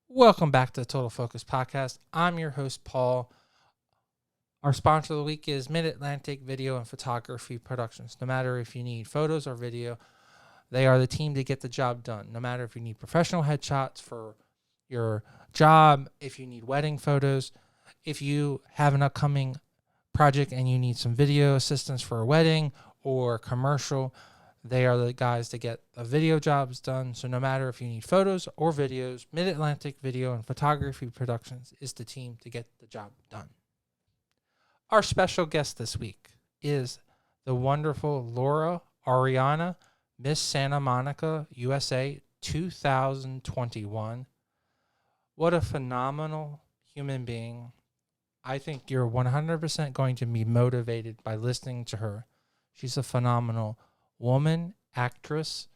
Welcome back to the Total Focus Podcast. I'm your host, Paul. Our sponsor of the week is Mid-Atlantic Video and Photography Productions. No matter if you need photos or video, they are the team to get the job done. No matter if you need professional headshots for your job, if you need wedding photos, if you have an upcoming project and you need some video assistance for a wedding or commercial, they are the guys to get the video jobs done. So no matter if you need photos or videos, Mid-Atlantic Video and Photography Productions is the team to get the job done. Our special guest this week is the wonderful Laura Ariana, Miss Santa Monica, USA 2021. What a phenomenal human being. I think you're 100% going to be motivated by listening to her. She's a phenomenal woman, actress,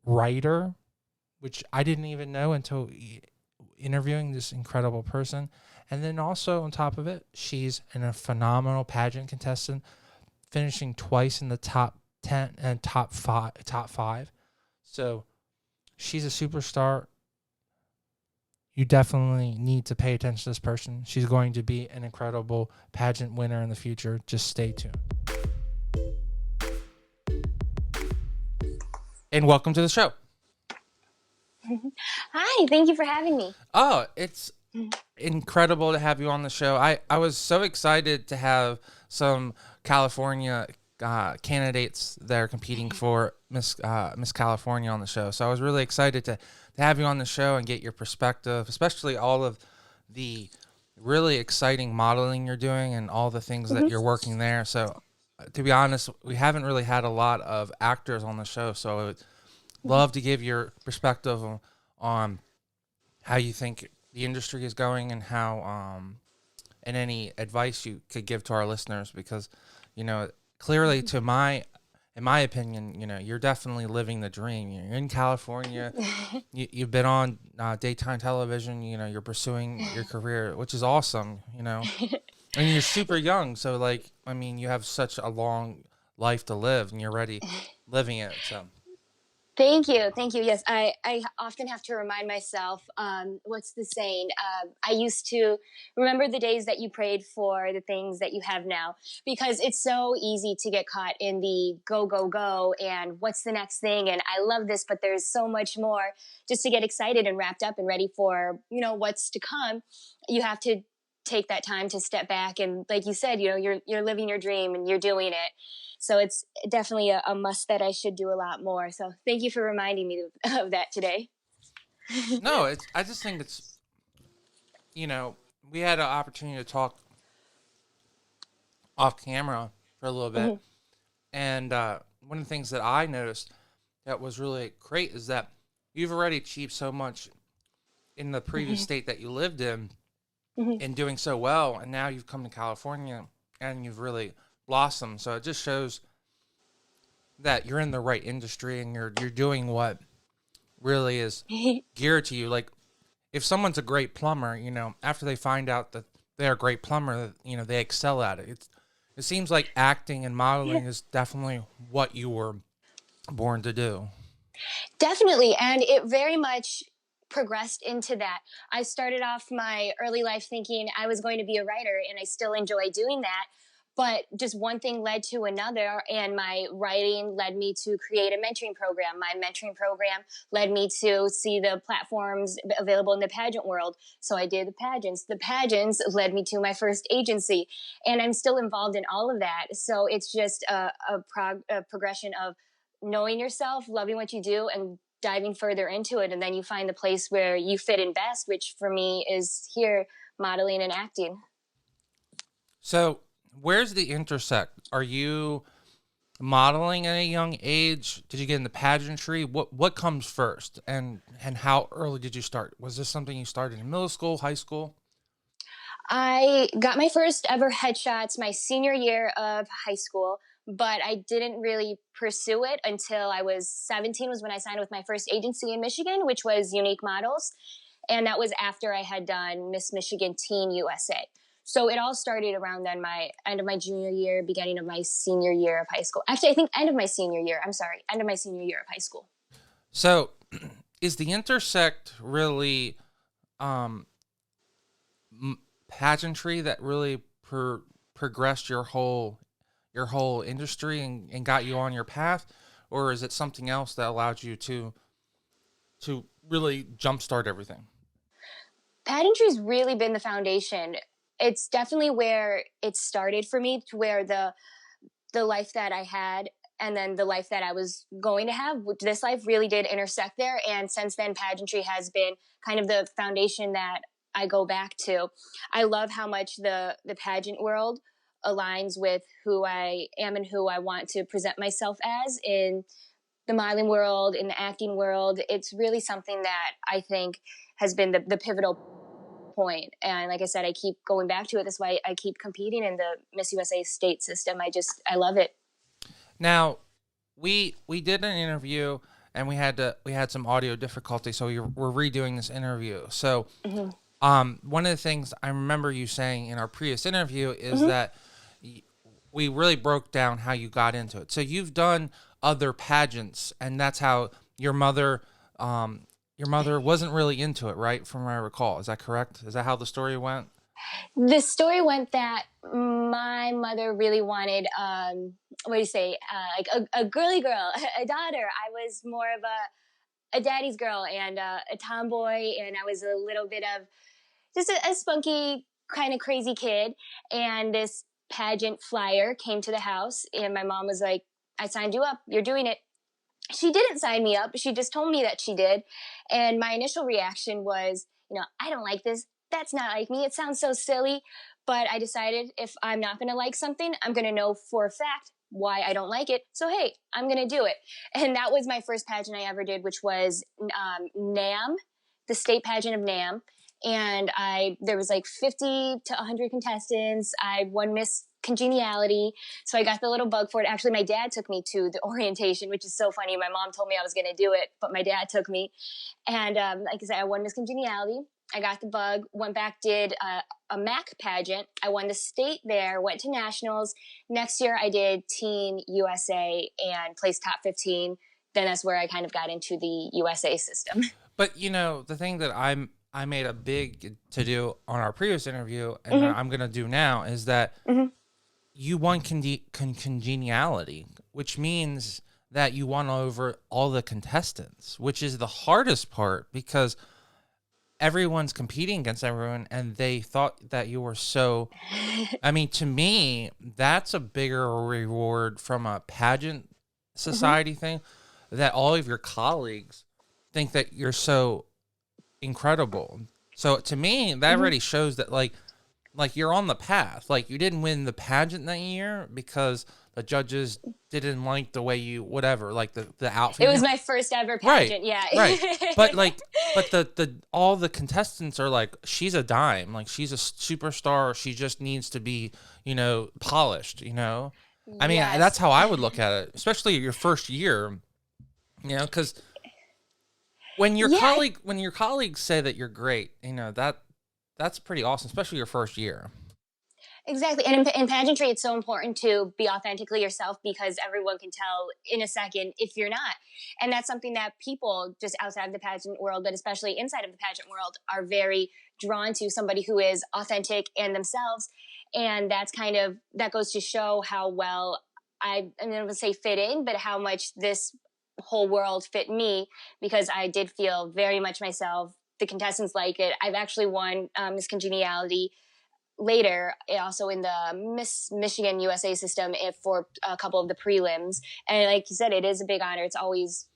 writer, which I didn't even know until interviewing this incredible person. And then also on top of it, she's a phenomenal pageant contestant, finishing twice in the top 10 and top five. So she's a superstar. You definitely need to pay attention to this person. She's going to be an incredible pageant winner in the future. Just stay tuned. And welcome to the show. Hi, thank you for having me. Oh, it's incredible to have you on the show. I was so excited to have some California candidates that are competing for Miss California on the show. So I was really excited to have you on the show and get your perspective, especially all of the really exciting modeling you're doing and all the things that you're working there. So to be honest, we haven't really had a lot of actors on the show, so I would love to give your perspective on how you think the industry is going and how and any advice you could give to our listeners, because clearly in my opinion, you're definitely living the dream. You're in California. You've been on daytime television. You're pursuing your career, which is awesome. And you're super young, so you have such a long life to live, and you're already living it. So Thank you. Thank you. Yes, I often have to remind myself, what's the saying? I used to remember the days that you prayed for the things that you have now, because it's so easy to get caught in the go, go, go, and what's the next thing? And I love this, but there's so much more. Just to get excited and wrapped up and ready for, what's to come, you have to take that time to step back. And like you said, you're living your dream and you're doing it. So it's definitely a must that I should do a lot more. So thank you for reminding me of that today. no, I just think we had an opportunity to talk off camera for a little bit, and one of the things that I noticed that was really great is that you've already achieved so much in the previous state that you lived in, and doing so well, and now you've come to California and you've really blossomed. So it just shows that you're in the right industry and you're doing what really is geared to you. Like, if someone's a great plumber, after they find out that they're a great plumber, they excel at it. It seems like acting and modeling is definitely what you were born to do. Definitely. And it very much progressed into that. I started off my early life thinking I was going to be a writer, and I still enjoy doing that. But just one thing led to another, and my writing led me to create a mentoring program. My mentoring program led me to see the platforms available in the pageant world. So I did the pageants. The pageants led me to my first agency, and I'm still involved in all of that. So it's just a progression of knowing yourself, loving what you do, and diving further into it. And then you find the place where you fit in best, which for me is here, modeling and acting. So where's the intersect? Are you modeling at a young age? Did you get into pageantry? What comes first? And how early did you start? Was this something you started in middle school, high school? I got my first ever headshots my senior year of high school, but I didn't really pursue it until I was 17, was when I signed with my first agency in Michigan, which was Unique Models. And that was after I had done Miss Michigan Teen USA. So it all started around then, my end of my junior year, beginning of my senior year of high school. Actually, I think end of my senior year. I'm sorry, end of my senior year of high school. So is the intersect really um pageantry that really progressed your whole industry and got you on your path, or is it something else that allowed you to really jumpstart everything? Pageantry's really been the foundation. It's definitely where it started for me, to where the life that I had and then the life that I was going to have, this life really did intersect there. And since then, pageantry has been kind of the foundation that I go back to. I love how much the pageant world aligns with who I am and who I want to present myself as in the modeling world, in the acting world. It's really something that I think has been the pivotal point. And like I said, I keep going back to it. That's why I keep competing in the Miss USA state system. I love it. Now, we did an interview and we had some audio difficulty, so we're redoing this interview. So, one of the things I remember you saying in our previous interview is that we really broke down how you got into it. So you've done other pageants, and that's how your mother wasn't really into it, right? From what I recall, is that correct? Is that how the story went? The story went that my mother really wanted, what do you say, like a girly girl, a daughter. I was more of a daddy's girl and a tomboy, and I was a little bit of just a spunky, kind of crazy kid. And this pageant flyer came to the house, and my mom was like, I signed you up. You're doing it. She didn't sign me up. She just told me that she did. And my initial reaction was, I don't like this. That's not like me. It sounds so silly. But I decided if I'm not going to like something, I'm going to know for a fact why I don't like it. So, hey, I'm going to do it. And that was my first pageant I ever did, which was NAM, the state pageant of NAM. And there was like 50 to 100 contestants. I won Miss Congeniality. So I got the little bug for it. Actually, my dad took me to the orientation, which is so funny. My mom told me I was going to do it, but my dad took me. And like I said, I won Miss Congeniality. I got the bug, went back, did a MAC pageant. I won the state there, went to nationals. Next year, I did Teen USA and placed top 15. Then that's where I kind of got into the USA system. But the thing that I made a big to do on our previous interview, and I'm gonna do now, is that you won congeniality, which means that you won over all the contestants, which is the hardest part because everyone's competing against everyone, and they thought that you were so. I mean, to me, that's a bigger reward from a pageant society thing, that all of your colleagues think that you're so incredible. So to me, that already shows that like you're on the path. Like, you didn't win the pageant that year because the judges didn't like the way you like the outfit. It was my first ever pageant, yeah. Right. But the all the contestants are like, she's a dime. Like, she's a superstar. She just needs to be, polished, I mean, Yes. that's how I would look at it, especially your first year, because when your colleagues say that you're great, that's pretty awesome, especially your first year. Exactly. And in pageantry, it's so important to be authentically yourself because everyone can tell in a second if you're not. And that's something that people just outside of the pageant world, but especially inside of the pageant world, are very drawn to, somebody who is authentic and themselves. And that goes to show how well I'm going to say fit in, but how much this whole world fit me, because I did feel very much myself. The contestants like it. I've actually won Miss Congeniality later, also in the Miss Michigan USA system, for a couple of the prelims. And like you said, it is a big honor. It's always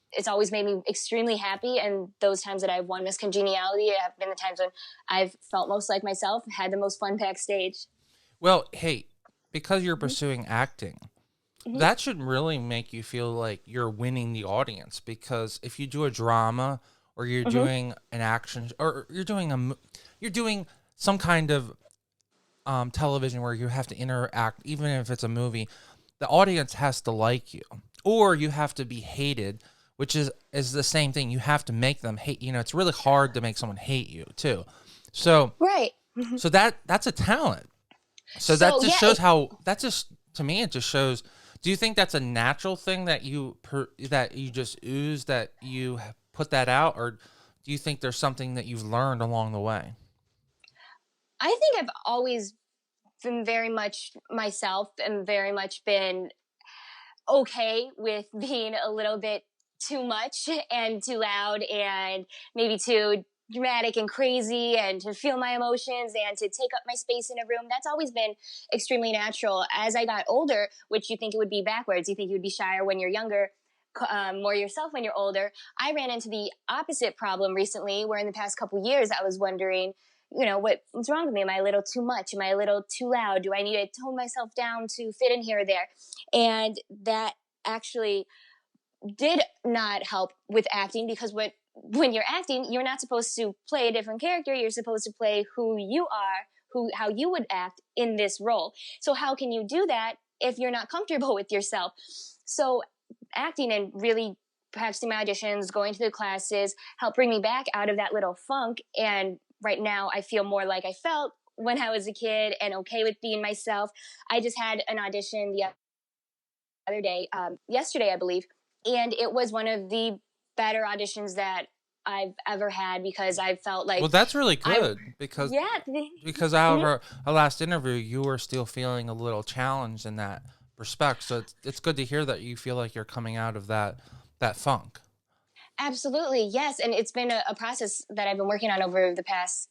made me extremely happy. And those times that I've won Miss Congeniality have been the times when I've felt most like myself, had the most fun backstage. Well, hey, because you're pursuing acting, that should really make you feel like you're winning the audience, because if you do a drama or you're doing an action, or you're doing some kind of television where you have to interact, even if it's a movie, the audience has to like you, or you have to be hated, which is the same thing. You have to make them hate. It's really hard to make someone hate you too. So right. So that's a talent. So that just shows how. That just, to me, it just shows. Do you think that's a natural thing that you just ooze, that you put that out, or do you think there's something that you've learned along the way? I think I've always been very much myself and very much been okay with being a little bit too much and too loud and maybe too dramatic and crazy and to feel my emotions and to take up my space in a room. That's always been extremely natural. As I got older, which you think it would be backwards, you think you would be shyer when you're younger, more yourself when you're older. I ran into the opposite problem recently, where in the past couple years I was wondering, what's wrong with me? Am I a little too much? Am I a little too loud? Do I need to tone myself down to fit in here or there? And that actually did not help with acting, because when you're acting, you're not supposed to play a different character. You're supposed to play who you are, how you would act in this role. So how can you do that if you're not comfortable with yourself? So acting and really practicing my auditions, going to the classes, helped bring me back out of that little funk. And right now I feel more like I felt when I was a kid, and okay with being myself. I just had an audition the other day, yesterday, I believe, and it was one of the better auditions that I've ever had, because I felt like Well, that's really good yeah. because out of our last interview, you were still feeling a little challenged in that respect. So it's good to hear that you feel like you're coming out of that funk. Absolutely, yes. And it's been a process that I've been working on over the past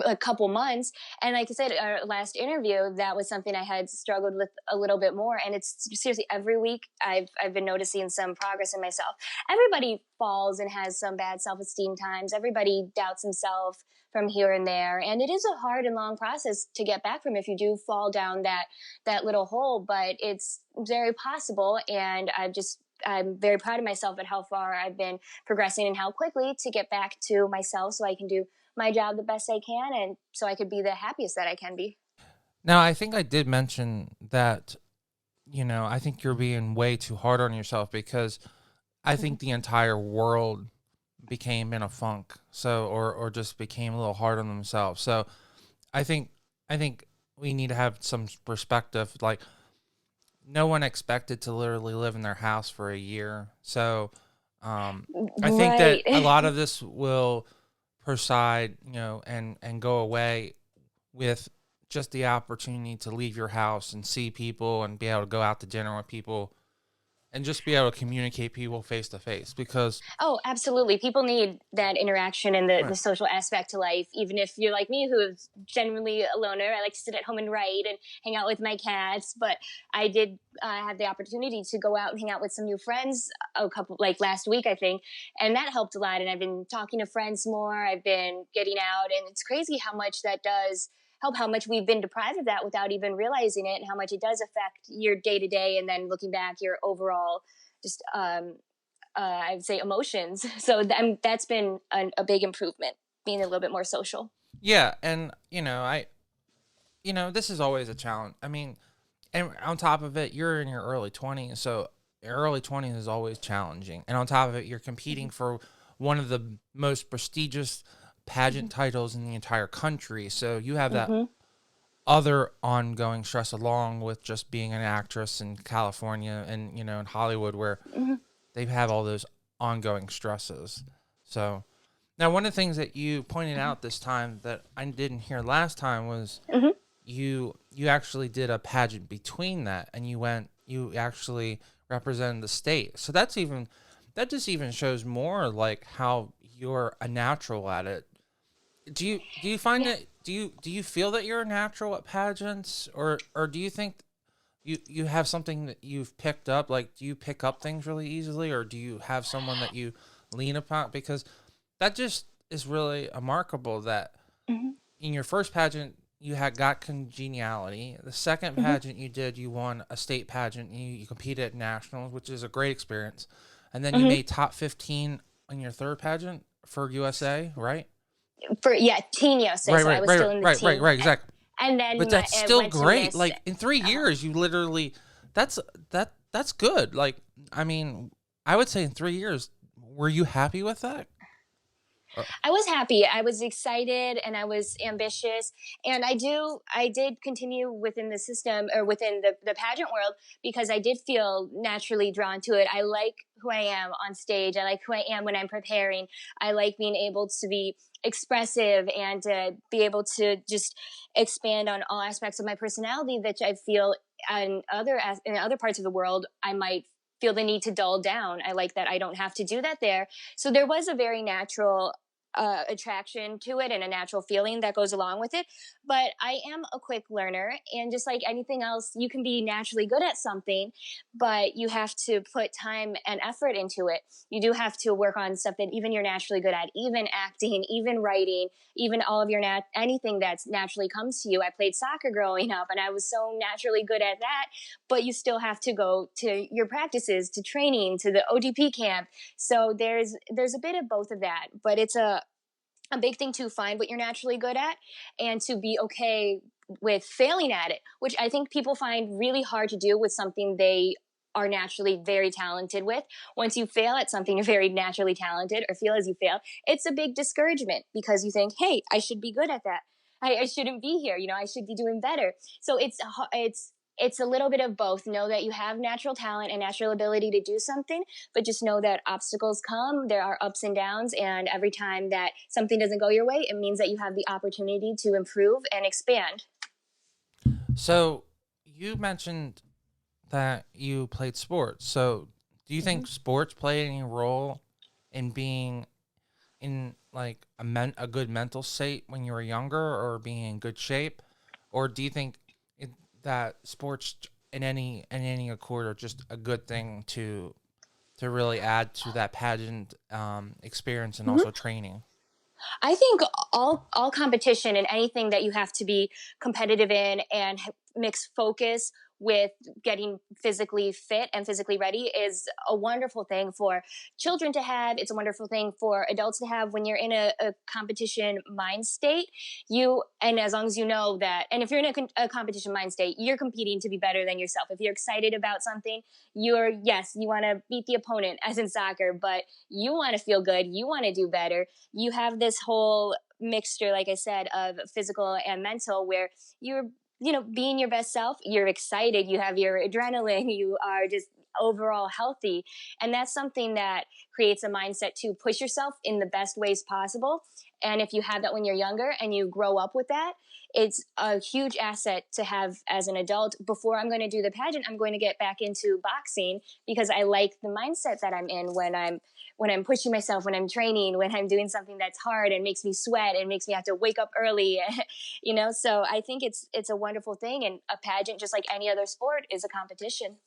a couple months. And like I said, our last interview, that was something I had struggled with a little bit more. And it's seriously, every week I've been noticing some progress in myself. Everybody falls and has some bad self-esteem times. Everybody doubts himself from here and there. And it is a hard and long process to get back from if you do fall down that little hole, but it's very possible. And I'm very proud of myself at how far I've been progressing and how quickly to get back to myself, so I can do my job the best I can, and so I could be the happiest that I can be. Now, I think I did mention that, I think you're being way too hard on yourself, because I think the entire world became in a funk, so or just became a little hard on themselves. So I think we need to have some perspective. Like, no one expected to literally live in their house for a year. So I think that Right. a lot of this will preside, and go away with just the opportunity to leave your house and see people and be able to go out to dinner with people and just be able to communicate people face to face, because Oh, absolutely. People need that interaction and the right. social aspect to life. Even if you're like me, who is genuinely a loner, I like to sit at home and write and hang out with my cats. But I did have the opportunity to go out and hang out with some new friends like last week, I think. And that helped a lot. And I've been talking to friends more. I've been getting out. And it's crazy how much that does help, how much we've been deprived of that without even realizing it, and how much it does affect your day to day, and then looking back, your overall just I would say emotions. So that's been a big improvement, being a little bit more social. Yeah, and this is always a challenge. I mean, and on top of it, you're in your early 20s, so your early 20s is always challenging. And on top of it, you're competing for one of the most prestigious pageant titles in the entire country. So you have that other ongoing stress, along with just being an actress in California and, in Hollywood, where they have all those ongoing stresses. So now, one of the things that you pointed out this time that I didn't hear last time was you actually did a pageant between that, and you actually represented the state. So that just even shows more like how you're a natural at it. Do you find that do you feel that you're a natural at pageants, or do you think you have something that you've picked up? Like, do you pick up things really easily, or do you have someone that you lean upon? Because that just is really remarkable that in your first pageant you had got congeniality. The second pageant you did, you won a state pageant. You competed at nationals, which is a great experience, and then you made top 15 in your third pageant for USA, right? For Teen USA. So I was still in the team. Right, exactly. And then But that's still great. Miss, like, in 3 years, you literally, that's good. Like, I mean, I would say in 3 years, were you happy with that? Or, I was happy. I was excited and I was ambitious. And I did continue within the system or within the pageant world because I did feel naturally drawn to it. I like who I am on stage. I like who I am when I'm preparing. I like being able to be expressive and to be able to just expand on all aspects of my personality that I feel in other parts of the world I might feel the need to dull down. I like that I don't have to do that there. So there was a very natural attraction to it and a natural feeling that goes along with it. But I am a quick learner, and just like anything else, you can be naturally good at something, but you have to put time and effort into it. You do have to work on stuff that even you're naturally good at, even acting, even writing, even all of your anything that's naturally comes to you. I played soccer growing up, and I was so naturally good at that. But you still have to go to your practices, to training, to the ODP camp. So there's a bit of both of that, but it's a big thing to find what you're naturally good at and to be okay with failing at it, which I think people find really hard to do with something they are naturally very talented with. Once you fail at something you're very naturally talented or feel as you fail, it's a big discouragement because you think, hey, I should be good at that. I shouldn't be here. I should be doing better. So it's a little bit of both. Know that you have natural talent and natural ability to do something, but just know that obstacles come. There are ups and downs, and every time that something doesn't go your way, it means that you have the opportunity to improve and expand. so you mentioned that you played sports. So do you Mm-hmm. think sports play any role in being in like a good mental state when you were younger, or being in good shape, or do you think it, that sports in any accord are just a good thing to really add to that pageant experience and also training? I think all competition and anything that you have to be competitive in and mix focus with getting physically fit and physically ready is a wonderful thing for children to have. It's a wonderful thing for adults to have when you're in a competition mind state. And as long as you know that, and if you're in a competition mind state, you're competing to be better than yourself. If you're excited about something, yes, you want to beat the opponent as in soccer, but you want to feel good. You want to do better. You have this whole mixture, like I said, of physical and mental where you're being your best self. You're excited, you have your adrenaline, you are just overall healthy, and that's something that creates a mindset to push yourself in the best ways possible. And if you have that when you're younger and you grow up with that, it's a huge asset to have as an adult. Before I'm going to do the pageant, I'm going to get back into boxing because I like the mindset that I'm in when I'm pushing myself, when I'm training, when I'm doing something that's hard and makes me sweat and makes me have to wake up early. So I think it's a wonderful thing, and a pageant, just like any other sport, is a competition.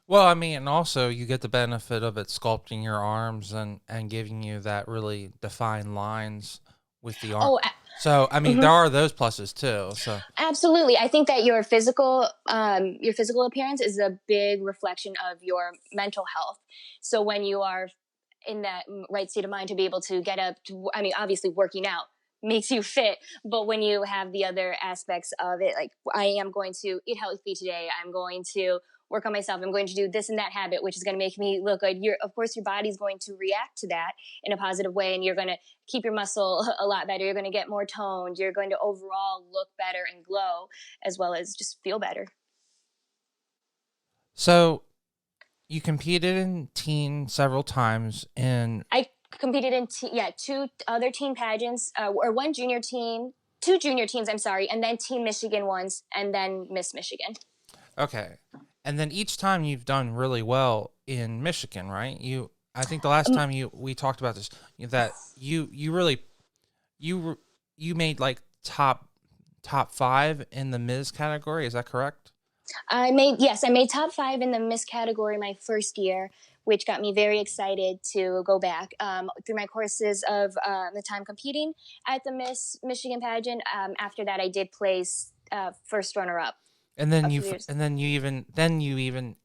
Well, I mean, and also you get the benefit of it sculpting your arms and giving you that really defined lines with the arm. Oh, So, I mean, there are those pluses too. So, absolutely. I think that your physical appearance is a big reflection of your mental health. So when you are in that right state of mind to be able to get up to, I mean, obviously working out makes you fit, but when you have the other aspects of it, like I am going to eat healthy today, I'm going to work on myself, I'm going to do this and that habit, which is going to make me look good. Of course, your body's going to react to that in a positive way, and you're going to keep your muscle a lot better. You're going to get more toned. You're going to overall look better and glow, as well as just feel better. so you competed in teen several times in. I competed in two other teen pageants, or one junior teen, two junior teens. I'm sorry, and then Teen Michigan once, and then Miss Michigan. Okay. And then each time you've done really well in Michigan, right? I think the last time we talked about this, that you really you you made like top 5 in the Ms category, is that correct? I made top five in the Miss category my first year, which got me very excited to go back through my courses of the time competing at the Miss Michigan pageant. After that, I did place first runner up And then a you few years. you even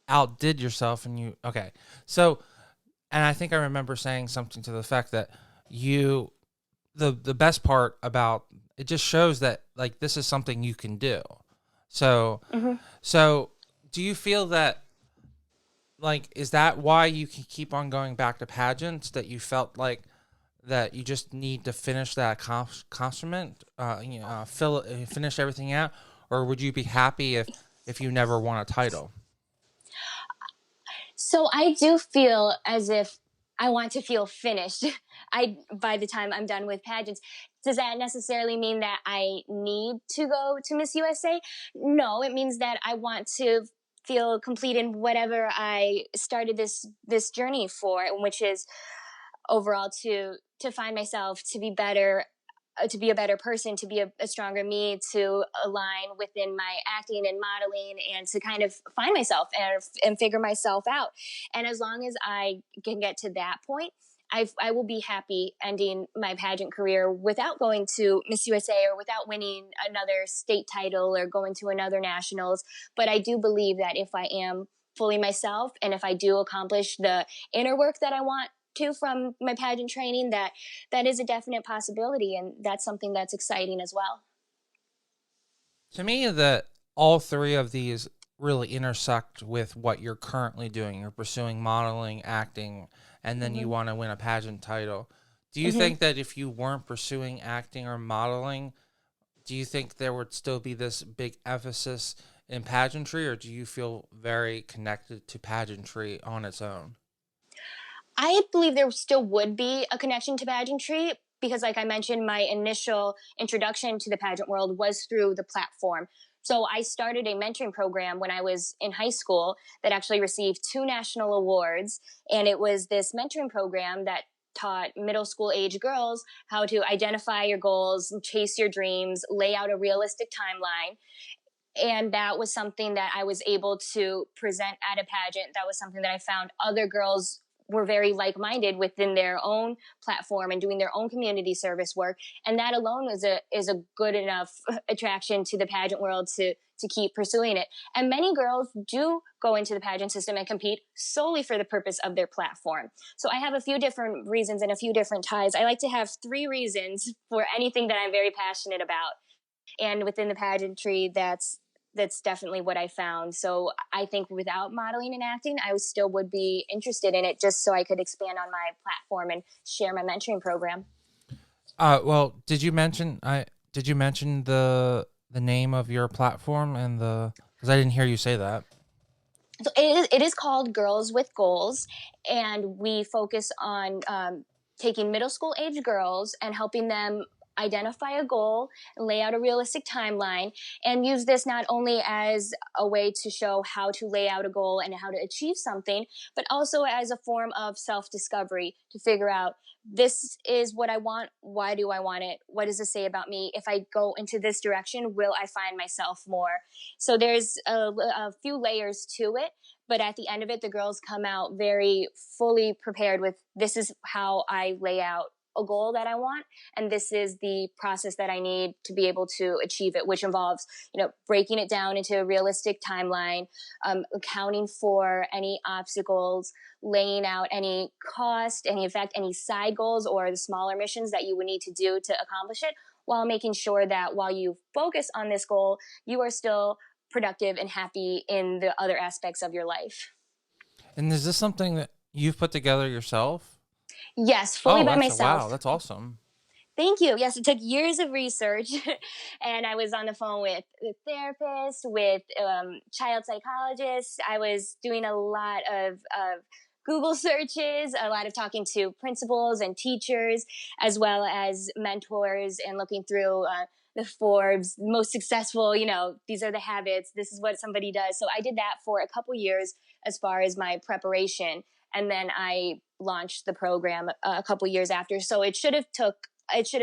outdid yourself, and you okay. So, and I think I remember saying something to the fact that you the best part about it just shows that like this is something you can do. So, Hmm. so do you feel that, like, is that why you can keep on going back to pageants, that you felt like that you just need to finish that consummate, finish everything out, or would you be happy if you never won a title? So I do feel as if I want to feel finished. I by the time I'm done with pageants. Does that necessarily mean that I need to go to Miss USA? No, it means that I want to feel complete in whatever I started this journey for, which is overall to find myself, to be better, to be a better person, to be a stronger me, to align within my acting and modeling, and to kind of find myself and figure myself out. And as long as I can get to that point, I will be happy ending my pageant career without going to Miss USA or without winning another state title or going to another nationals. But I do believe that if I am fully myself and if I do accomplish the inner work that I want to from my pageant training, that is a definite possibility, and that's something that's exciting as well. To me, that all three of these really intersect with what you're currently doing. You're pursuing modeling, acting, and then you Mm-hmm. want to win a pageant title. Do you Mm-hmm. think that if you weren't pursuing acting or modeling, do you think there would still be this big emphasis in pageantry, or do you feel very connected to pageantry on its own? I believe there still would be a connection to pageantry because, like I mentioned, my initial introduction to the pageant world was through the platform. So I started a mentoring program when I was in high school that actually received 2 national awards. And it was this mentoring program that taught middle school age girls how to identify your goals, chase your dreams, lay out a realistic timeline. And that was something that I was able to present at a pageant. That was something that I found other girls were very like-minded within their own platform and doing their own community service work, and that alone is a good enough attraction to the pageant world to keep pursuing it. And many girls do go into the pageant system and compete solely for the purpose of their platform. So I have a few different reasons and a few different ties. I like to have 3 reasons for anything that I'm very passionate about, and within the pageantry, that's definitely what I found. So I think without modeling and acting, I still would be interested in it just so I could expand on my platform and share my mentoring program. Well, did you mention the name of your platform and the because I didn't hear you say that. So it is called Girls with Goals, and we focus on taking middle school age girls and helping them identify a goal and lay out a realistic timeline, and use this not only as a way to show how to lay out a goal and how to achieve something, but also as a form of self-discovery to figure out, this is what I want. Why do I want it? What does this say about me? If I go into this direction, will I find myself more? So there's a few layers to it, but at the end of it, the girls come out very fully prepared with, this is how I lay out a goal that I want, and this is the process that I need to be able to achieve it, which involves, breaking it down into a realistic timeline, accounting for any obstacles, laying out any cost, any effect, any side goals or the smaller missions that you would need to do to accomplish it, while making sure that while you focus on this goal, you are still productive and happy in the other aspects of your life. And is this something that you've put together yourself? Yes, fully Oh, by wow, myself. that's awesome. Thank you. Yes, it took years of research, and I was on the phone with therapists, with child psychologists. I was doing a lot of Google searches, a lot of talking to principals and teachers, as well as mentors, and looking through the Forbes most successful. These are the habits. This is what somebody does. So I did that for a couple years as far as my preparation, and then I launched the program a couple years after. So it should have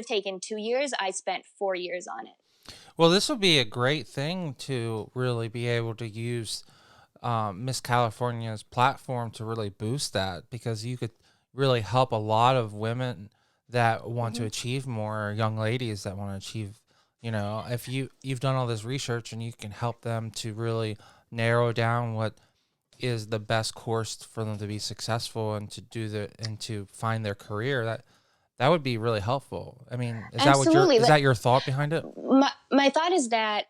taken 2 years. I spent 4 years on it. Well, this would be a great thing to really be able to use Miss California's platform to really boost that because you could really help a lot of women that want to Mm-hmm. achieve more, young ladies that want to achieve. If you've done all this research and you can help them to really narrow down what is the best course for them to be successful and to find their career, that would be really helpful. I mean, Absolutely. is that your thought behind it? My thought is that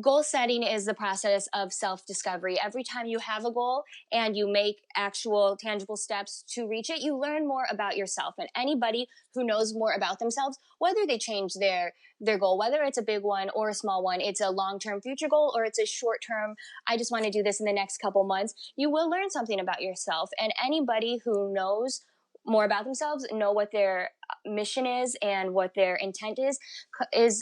goal setting is the process of self-discovery. Every time you have a goal and you make actual tangible steps to reach it, you learn more about yourself. And anybody who knows more about themselves, whether they change their goal, whether it's a big one or a small one, it's a long-term future goal or it's a short-term, I just want to do this in the next couple months, you will learn something about yourself. And anybody who knows more about themselves, know what their mission is and what their intent is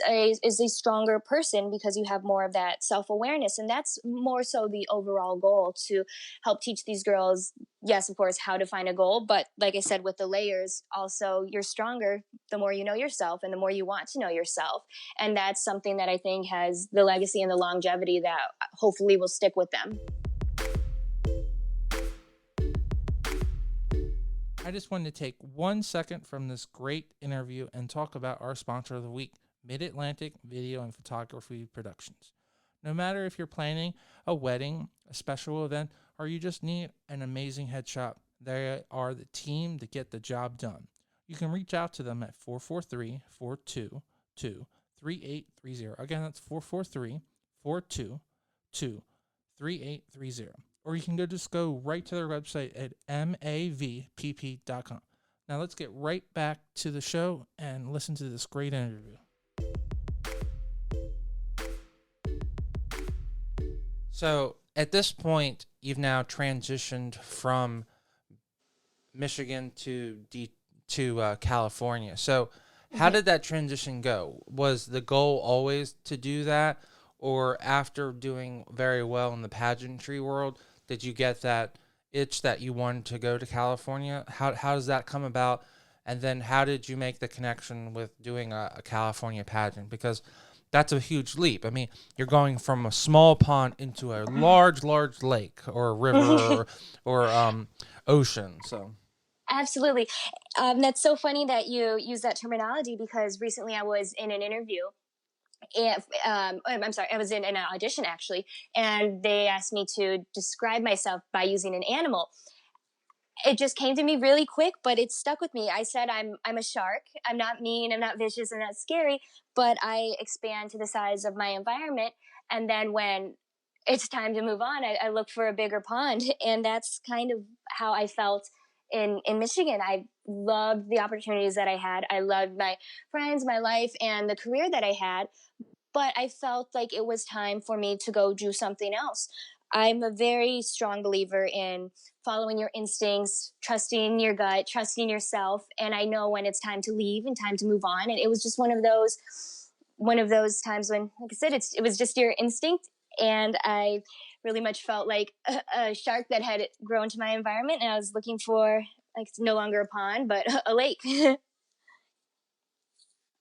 a stronger person, because you have more of that self-awareness. And that's more so the overall goal, to help teach these girls, yes, of course, how to find a goal, but like I said, with the layers, also you're stronger the more you know yourself and the more you want to know yourself. And that's something that I think has the legacy and the longevity that hopefully will stick with them. I just wanted to take 1 second from this great interview and talk about our sponsor of the week, Mid-Atlantic Video and Photography Productions. No matter if you're planning a wedding, a special event, or you just need an amazing headshot, they are the team to get the job done. You can reach out to them at 443-422-3830. Again, that's 443-422-3830. Or you can go right to their website at mavpp.com. Now let's get right back to the show and listen to this great interview. So at this point, you've now transitioned from Michigan to California. So how did that transition go? Was the goal always to do that? Or after doing very well in the pageantry world, did you get that itch that you wanted to go to California? How does that come about? And then how did you make the connection with doing a California pageant? Because that's a huge leap. I mean, you're going from a small pond into a large lake or a river or ocean. So Absolutely. That's so funny that you use that terminology, because recently I was in an interview. And I'm sorry, I was in an audition actually, and they asked me to describe myself by using an animal. It just came to me really quick, but it stuck with me. I said I'm a shark. I'm not mean, I'm not vicious, I'm not scary, but I expand to the size of my environment. And then when it's time to move on, I look for a bigger pond. And that's kind of how I felt in Michigan. I loved the opportunities that I had. I loved my friends, my life, and the career that I had. But I felt like it was time for me to go do something else. I'm a very strong believer in following your instincts, trusting your gut, trusting yourself. And I know when it's time to leave and time to move on. And it was just one of those times when, like I said, it was just your instinct. And I really much felt like a shark that had grown to my environment. And I was looking for, like, no longer a pond, but a lake.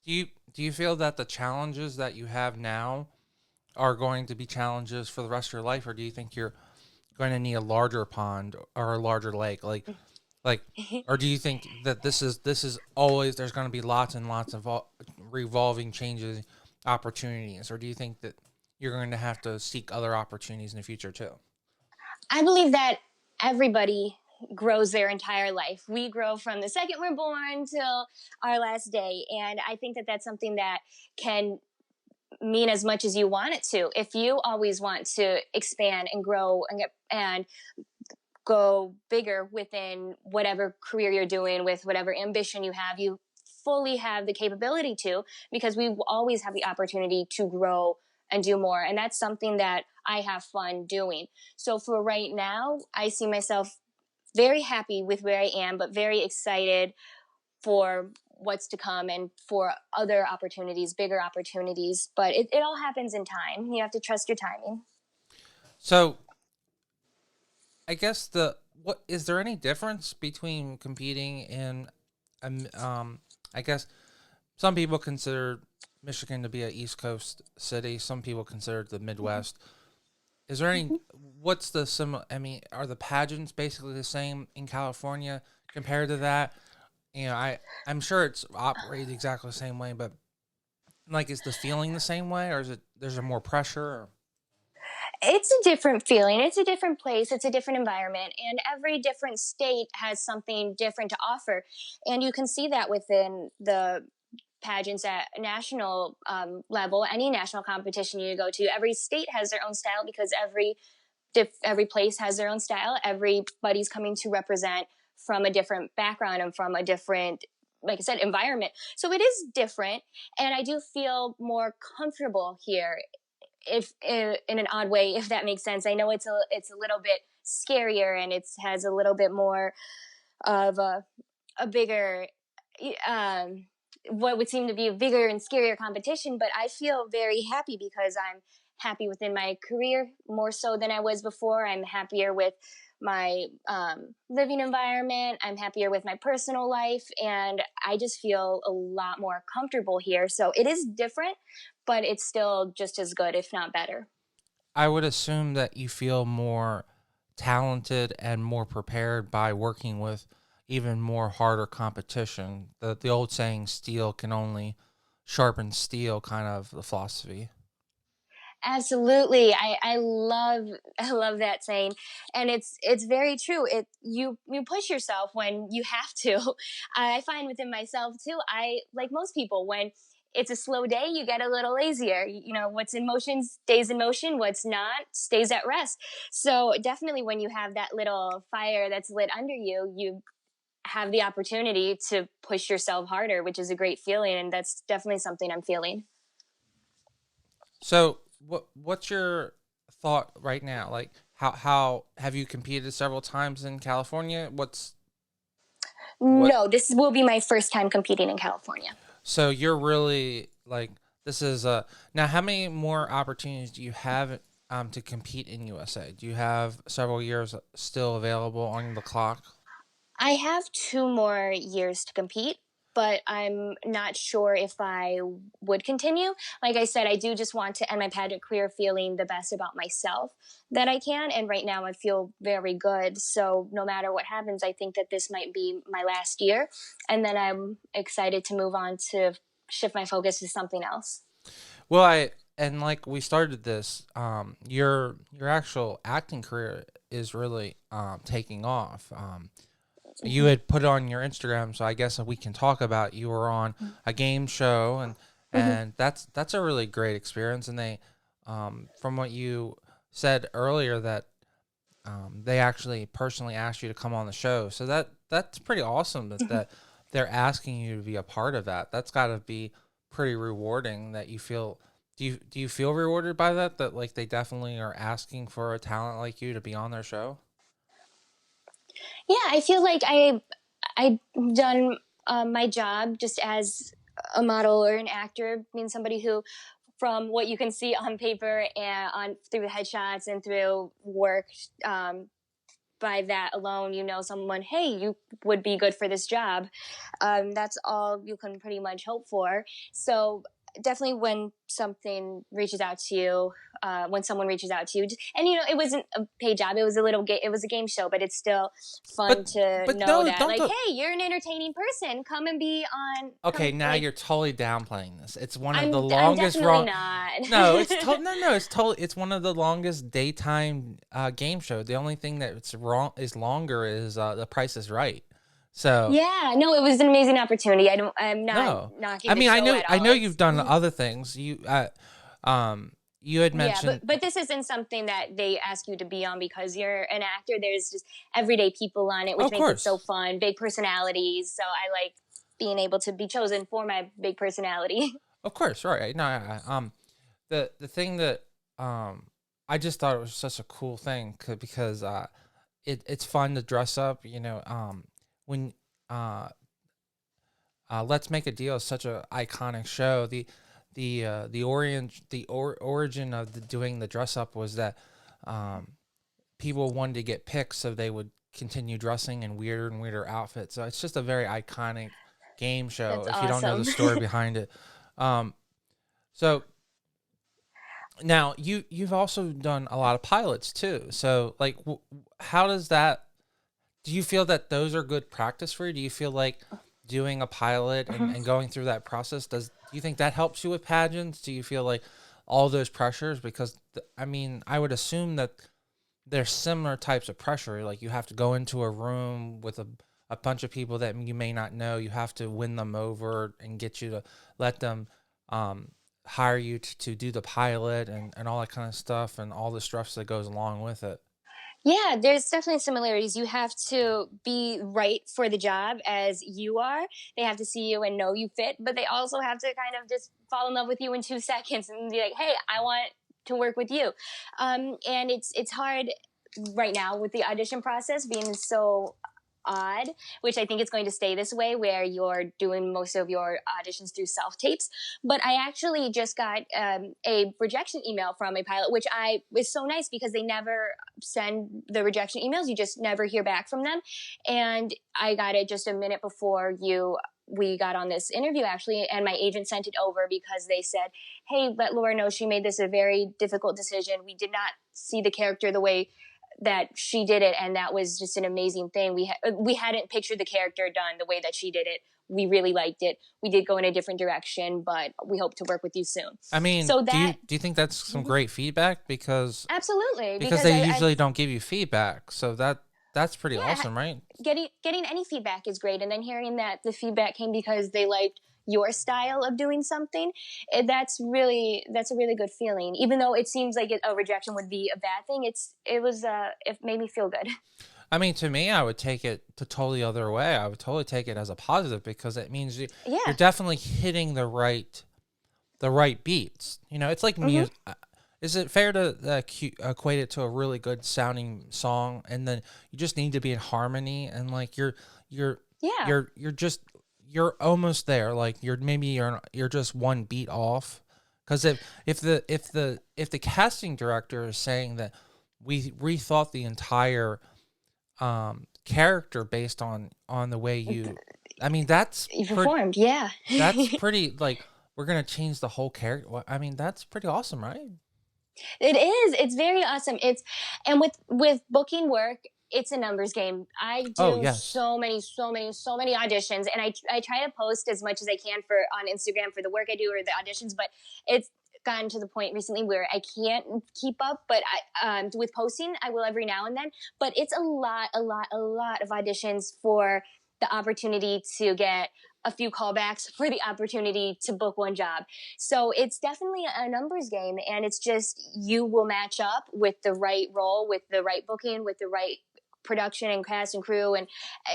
Do you feel that the challenges that you have now are going to be challenges for the rest of your life, or do you think you're going to need a larger pond or a larger lake, like, or do you think that this is always, there's going to be lots and lots of revolving changes, opportunities, or do you think that you're going to have to seek other opportunities in the future too? I believe that everybody grows their entire life. We grow from the second we're born till our last day. And I think that that's something that can mean as much as you want it to. If you always want to expand and grow and go bigger within whatever career you're doing, with whatever ambition you have, you fully have the capability to, because we always have the opportunity to grow and do more. And that's something that I have fun doing. So for right now, I see myself very happy with where I am, but very excited for what's to come and for other opportunities, bigger opportunities. But it all happens in time. You have to trust your timing. So I guess what is there any difference between competing in, I guess some people consider Michigan to be an East Coast city. Some people consider it the Midwest. Is there any, what's the similar, I mean, are the pageants basically the same in California compared to that? You know, I'm sure it's operated exactly the same way, but like, is the feeling the same way, or is it, there's more pressure? Or? It's a different feeling. It's a different place. It's a different environment. And every different state has something different to offer. And you can see that within the pageants at national level, any national competition you go to, every state has their own style because every place has their own style. Everybody's coming to represent from a different background and from a different, like I said, environment. So it is different, and I do feel more comfortable here, if in an odd way, if that makes sense. I know it's a little bit scarier, and it has a little bit more of a bigger what would seem to be a bigger and scarier competition, but I feel very happy because I'm happy within my career more so than I was before. I'm happier with my living environment. I'm happier with my personal life, and I just feel a lot more comfortable here. So it is different, but it's still just as good, if not better. I would assume that you feel more talented and more prepared by working with even more harder competition. The old saying, "Steel can only sharpen steel," kind of the philosophy. Absolutely. I love that saying. And it's very true. You push yourself when you have to. I find within myself too, I like most people, when it's a slow day, you get a little lazier. You know, what's in motion stays in motion, what's not stays at rest. So definitely when you have that little fire that's lit under you, you have the opportunity to push yourself harder, which is a great feeling, and that's definitely something I'm feeling. So, what's your thought right now? Like, how have you competed several times in California? What? No, this will be my first time competing in California. So you're really like this is a now. How many more opportunities do you have to compete in USA? Do you have several years still available on the clock? I have 2 more years to compete, but I'm not sure if I would continue. Like I said, I do just want to end my pageant career feeling the best about myself that I can. And right now I feel very good. So no matter what happens, I think that this might be my last year. And then I'm excited to move on to shift my focus to something else. Well, I and like we started this, your actual acting career is really taking off. You had put it on your Instagram, so I guess we can talk about you were on a game show, Mhm. and that's a really great experience. And they, from what you said earlier, that they actually personally asked you to come on the show, so that's pretty awesome that they're asking you to be a part of that. That's got to be pretty rewarding. That you feel. Do you feel rewarded by that? That like they definitely are asking for a talent like you to be on their show. Yeah, I feel like I've done my job just as a model or an actor, being somebody who, from what you can see on paper and on through headshots and through work, by that alone, you know, someone, hey, you would be good for this job. That's all you can pretty much hope for. So definitely when something reaches out to you, when someone reaches out to you, and you know, it wasn't a paid job, it was it was a game show, but it's still fun But to but know no, that, don't like, go. hey, you're an entertaining person, come and be on, Okay, come, now like, you're totally downplaying this. It's one of the I'm longest definitely wrong. not. No, it's no, it's totally. It's one of the longest daytime game show. The only thing that's wrong is longer is The Price is Right. So Yeah, no, it was an amazing opportunity. I'm not no, knocking I the mean show at I all. know It's you've done other things. You had Yeah, mentioned, but this isn't something that they ask you to be on because you're an actor. There's just everyday people on it, oh, which of makes it so course, fun. Big personalities, so I like being able to be chosen for my big personality. of course, right? No, the thing that I just thought it was such a cool thing because it's fun to dress up. You know, when uh Let's Make a Deal is such a iconic show. Origin of doing the dress up was that um, people wanted to get pics, so they would continue dressing in weirder and weirder outfits. So it's just a very iconic game show. That's If you don't know the awesome. story behind it, um, so now you've also done a lot of pilots too. So like, how does that? Do you feel that those are good practice for you? Do you feel like doing a pilot and going through that process, do you think that helps you with pageants? Do you feel like all those pressures? Because I mean, I would assume that there's similar types of pressure. Like you have to go into a room with a bunch of people that you may not know. You have to win them over and get you to let them um, hire you to do the pilot and all that kind of stuff and all the stress that goes along with it. Yeah, there's definitely similarities. You have to be right for the job as you are. They have to see you and know you fit, but they also have to kind of just fall in love with you in 2 seconds and be like, "Hey, I want to work with you." And it's hard right now with the audition process being so odd, which I think it's going to stay this way, where you're doing most of your auditions through self tapes. But I actually just got a rejection email from a pilot, which I was so nice because they never send the rejection emails. You just never hear back from them. And I got it just a minute before we got on this interview actually, and my agent sent it over because they said, "Hey, let Laura know she made this a very difficult decision. We did not see the character the way that she did it, and that was just an amazing thing. We hadn't pictured the character done the way that she did it. We really liked it. We did go in a different direction, but we hope to work with you soon." I mean, So do that you think that's some great feedback absolutely, because because they I usually don't give you feedback, so that's pretty yeah, awesome, right? getting any feedback is great, and then hearing that the feedback came because they liked your style of doing something, that's a really good feeling. Even though it seems like a rejection would be a bad thing, it made me feel good. I mean, to me, I would take it the totally other way. I would totally take it as a positive because it means you're Yeah. definitely hitting the right beats. You know, it's like Hmm. music. Is it fair to equate it to a really good sounding song, and then you just need to be in harmony, and like you're Yeah. you're almost there. Like you're just one beat off. Because if the casting director is saying that we rethought the entire character based on the way I mean You performed, yeah. that's pretty like we're gonna change the whole character. I mean that's pretty awesome, right? It is. It's very awesome. It's and with booking work, it's a numbers game. I Oh do yes. so many auditions, and I try to post as much as I can for on Instagram for the work I do or the auditions. But it's gotten to the point recently where I can't keep up. But with posting, I will every now and then. But it's a lot of auditions for the opportunity to get a few callbacks for the opportunity to book one job. So it's definitely a numbers game, and it's just you will match up with the right role, with the right booking, with the right production and cast and crew, and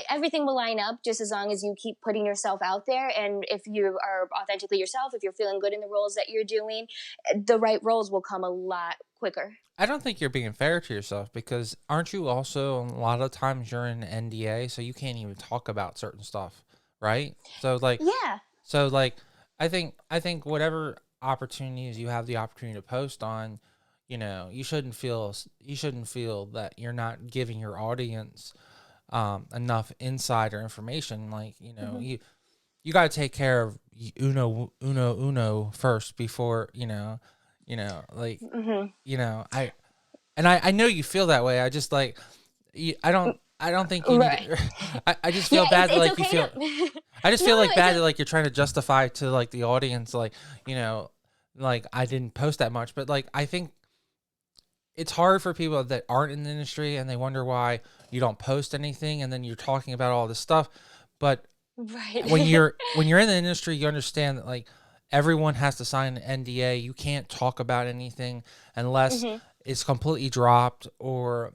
everything will line up just as long as you keep putting yourself out there. And if you are authentically yourself, if you're feeling good in the roles that you're doing, the right roles will come a lot quicker. I don't think you're being fair to yourself because aren't you also a lot of times you're in NDA, so you can't even talk about certain stuff, right? Yeah. So like I think whatever opportunities you have the opportunity to post on, you shouldn't feel that you're not giving your audience enough insider information. Like Hmm. you got to take care of uno first before like Hmm. I know you feel that way. I just like I don't think you need Right. to, I just Yeah, feel bad that it's like you okay feel to. I just No, feel no, like it's bad that like you're trying to justify to like the audience like you know like I didn't post that much, but like I think it's hard for people that aren't in the industry and they wonder why you don't post anything and then you're talking about all this stuff. But when right. you're in the industry, you understand that like everyone has to sign an NDA. You can't talk about anything unless Hmm. it's completely dropped or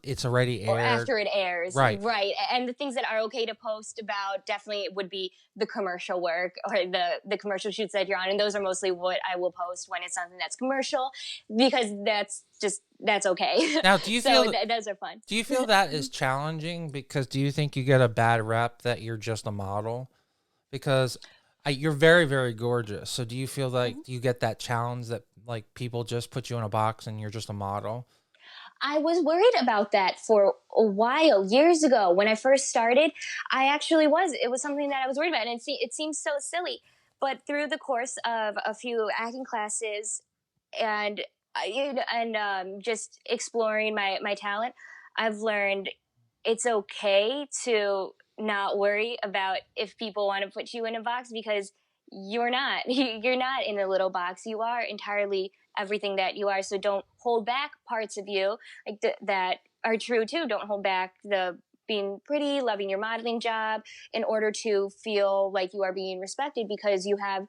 it's already Or aired. after it airs, Right. right? And the things that are okay to post about definitely would be the commercial work or the commercial shoots that you're on, and those are mostly what I will post when it's something that's commercial, because that's okay. Now, do you So feel those are fun. do you feel that is challenging because do you think you get a bad rep that you're just a model? Because you're very, very gorgeous. So do you feel like you get that challenge that like people just put you in a box and you're just a model? I was worried about that for a while, years ago. When I first started, I actually was. It was something that I was worried about. And it seems so silly. But through the course of a few acting classes and just exploring my talent, I've learned it's okay to not worry about if people want to put you in a box, because you're not. You're not in a little box. You are entirely everything that you are. So don't hold back parts of you that are true too. Don't hold back the being pretty, loving your modeling job in order to feel like you are being respected, because you have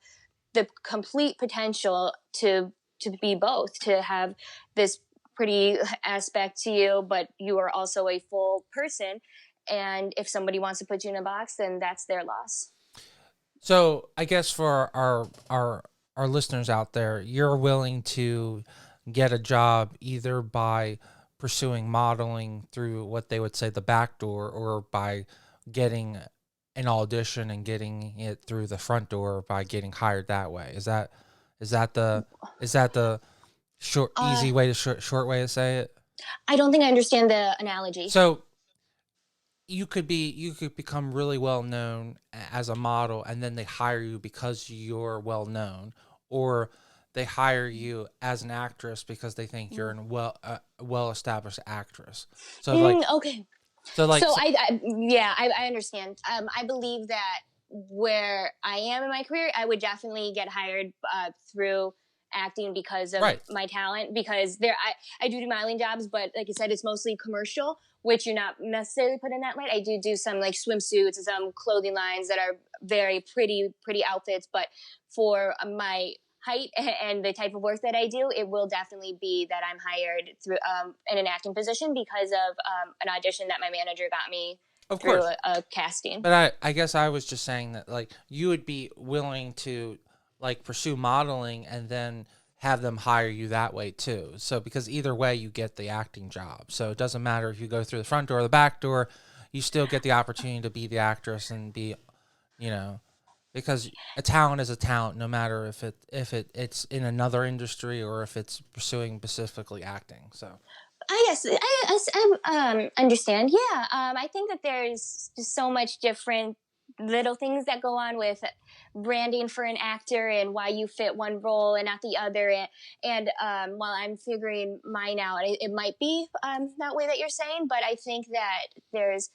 the complete potential to be both, to have this pretty aspect to you, but you are also a full person. And if somebody wants to put you in a box, then that's their loss. So I guess for our listeners out there, you're willing to get a job either by pursuing modeling through what they would say the back door, or by getting an audition and getting it through the front door by getting hired that way. Is that the short easy way to short way to say it? I don't think I understand the analogy. So you could become really well known as a model, and then they hire you because you're well known, or they hire you as an actress because they think you're a well established actress. So okay. So I understand. I believe that where I am in my career, I would definitely get hired through acting because of my talent, because I do modeling jobs, but like I said, it's mostly commercial, which you're not necessarily put in that light. I do some like swimsuits and some clothing lines that are very pretty outfits, but for my height and the type of work that I do, it will definitely be that I'm hired through in an acting position because of an audition that my manager got me through a casting. But I guess I was just saying that, like, you would be willing to like pursue modeling and then have them hire you that way too. So because either way you get the acting job. So it doesn't matter if you go through the front door or the back door, you still get the opportunity to be the actress and be, because a talent is a talent, no matter if it's in another industry or if it's pursuing specifically acting. So I understand. Yeah. I think that there's just so much different little things that go on with branding for an actor and why you fit one role and not the other. And while I'm figuring mine out, it might be that way that you're saying, but I think that there's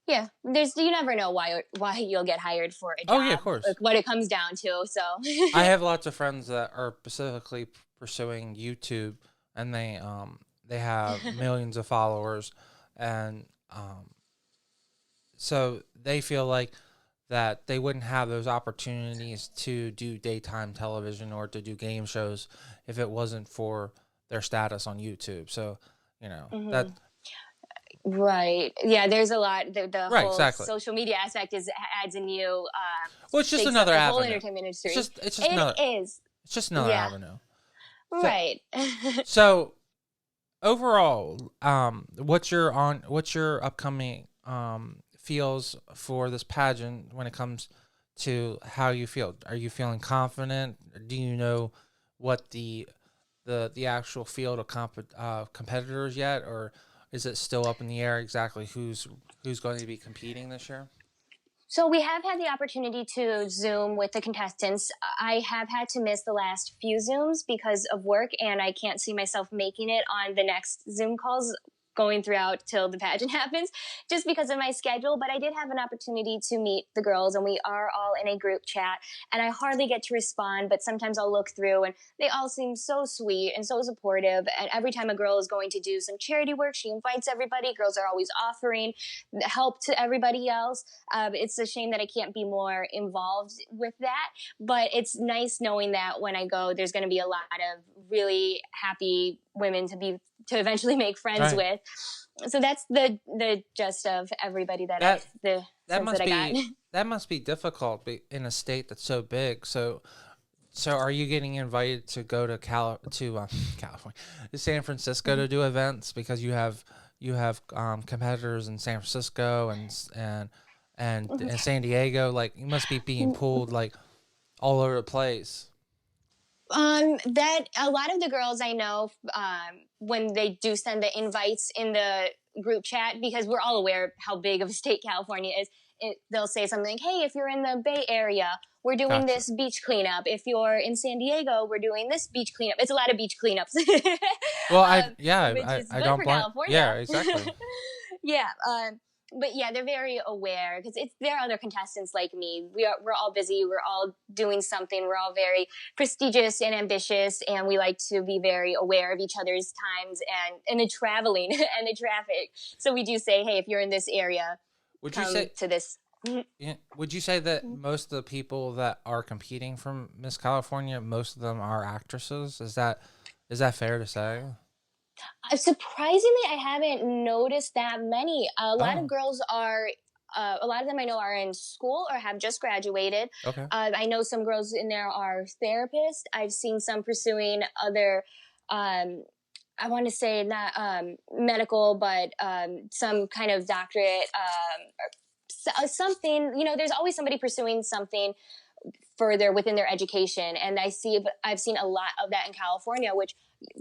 you never know why you'll get hired for a job. Oh yeah, of course. Like what it comes down to. So I have lots of friends that are specifically pursuing YouTube, and they have millions of followers, and so they feel like that they wouldn't have those opportunities to do daytime television or to do game shows if it wasn't for their status on YouTube. So, that. Right. Yeah, there's a lot. The whole exactly. social media aspect adds a new. Well, it's just another avenue. The whole entertainment industry. It's just another avenue. Right. So overall, what's your upcoming feels for this pageant when it comes to how you feel? Are you feeling confident? Do you know what the actual field of competitors yet, or is it still up in the air exactly who's going to be competing this year? So we have had the opportunity to Zoom with the contestants. I have had to miss the last few Zooms because of work, and I can't see myself making it on the next Zoom calls going throughout till the pageant happens, just because of my schedule. But I did have an opportunity to meet the girls, and we are all in a group chat, and I hardly get to respond, but sometimes I'll look through, and they all seem so sweet and so supportive. And every time a girl is going to do some charity work, she invites everybody. Girls are always offering help to everybody else. It's a shame that I can't be more involved with that, but it's nice knowing that when I go, there's going to be a lot of really happy women to eventually make friends with. So that's the gist of everybody that must be difficult in a state that's so big. So are you getting invited to go to California, to San Francisco to do events because you have competitors in San Francisco and San Diego? Like, you must be being pulled like all over the place. That a lot of the girls I know, when they do send the invites in the group chat, because we're all aware of how big of a state California is, they'll say something like, hey, if you're in the Bay Area, we're doing this beach cleanup. If you're in San Diego, we're doing this beach cleanup. It's a lot of beach cleanups. Well, I don't blame. Yeah, exactly. Yeah. but yeah, they're very aware because there are other contestants like me. We're all busy. We're all doing something. We're all very prestigious and ambitious, and we like to be very aware of each other's times and the traveling and the traffic. So we do say, hey, if you're in this area, Would you come say to this. Yeah. Would you say that most of the people that are competing from Miss California, most of them are actresses? Is that fair to say? Surprisingly, I haven't noticed that many. A lot of Oh, girls are. A lot of them I know are in school or have just graduated. okay. I know some girls in there are therapists. I've seen some pursuing other, I want to say not medical, but some kind of doctorate, or something. There's always somebody pursuing something further within their education, and I've seen a lot of that in California, which,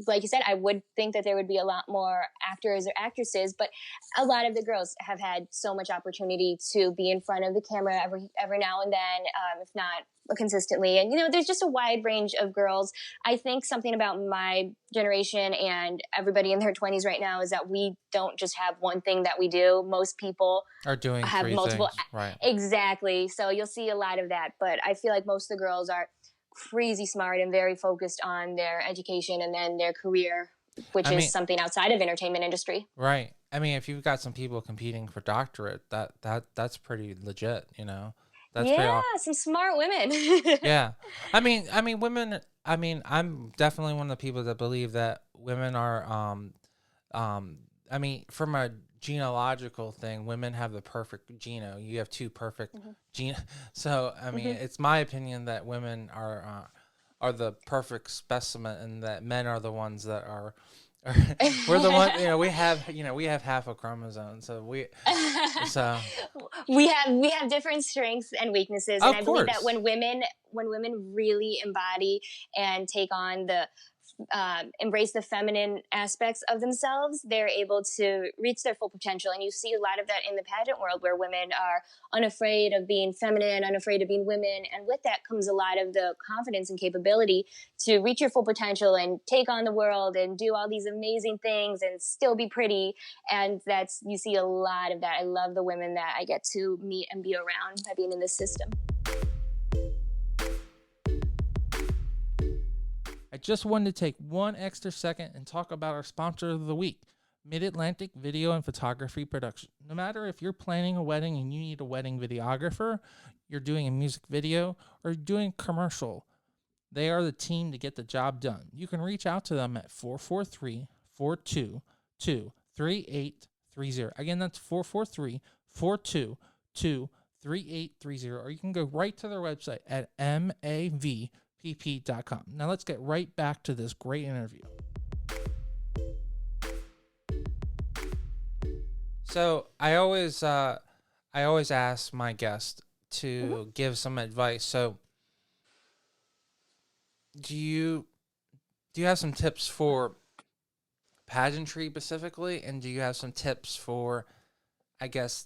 like you said, I would think that there would be a lot more actors or actresses, but a lot of the girls have had so much opportunity to be in front of the camera every now and then, if not consistently. And there's just a wide range of girls. I think something about my generation and everybody in their 20s right now is that we don't just have one thing that we do. Most people Are doing have three multiple. things, right? Exactly. So you'll see a lot of that, but I feel like most of the girls are crazy smart and very focused on their education and then their career, which I is mean, something outside of entertainment industry. right. I mean, if you've got some people competing for doctorate, that's pretty legit, you know. That's pretty. Yeah, some smart women. Yeah. Women. I'm definitely one of the people that believe that women are. From a genealogical thing, women have the perfect geno. You have two perfect Mhm. gene. So Mhm. it's my opinion that women are the perfect specimen, and that men are the ones that are. We're the one. We have half a chromosome, so we. So we have different strengths and weaknesses, and of I believe that course. when women really embody and take on the embrace the feminine aspects of themselves, they're able to reach their full potential. And you see a lot of that in the pageant world, where women are unafraid of being feminine, unafraid of being women. And with that comes a lot of the confidence and capability to reach your full potential and take on the world and do all these amazing things and still be pretty. And you see a lot of that. I love the women that I get to meet and be around by being in this system. I just wanted to take one extra second and talk about our sponsor of the week, Mid-Atlantic Video and Photography Production. No matter if you're planning a wedding and you need a wedding videographer, you're doing a music video, or you're doing a commercial, they are the team to get the job done. You can reach out to them at 443-422-3830. Again, that's 443-422-3830. Or you can go right to their website at MAV pp.com. Now let's get right back to this great interview. So I always ask my guest to give some advice. So do you have some tips for pageantry specifically, and do you have some tips for, I guess,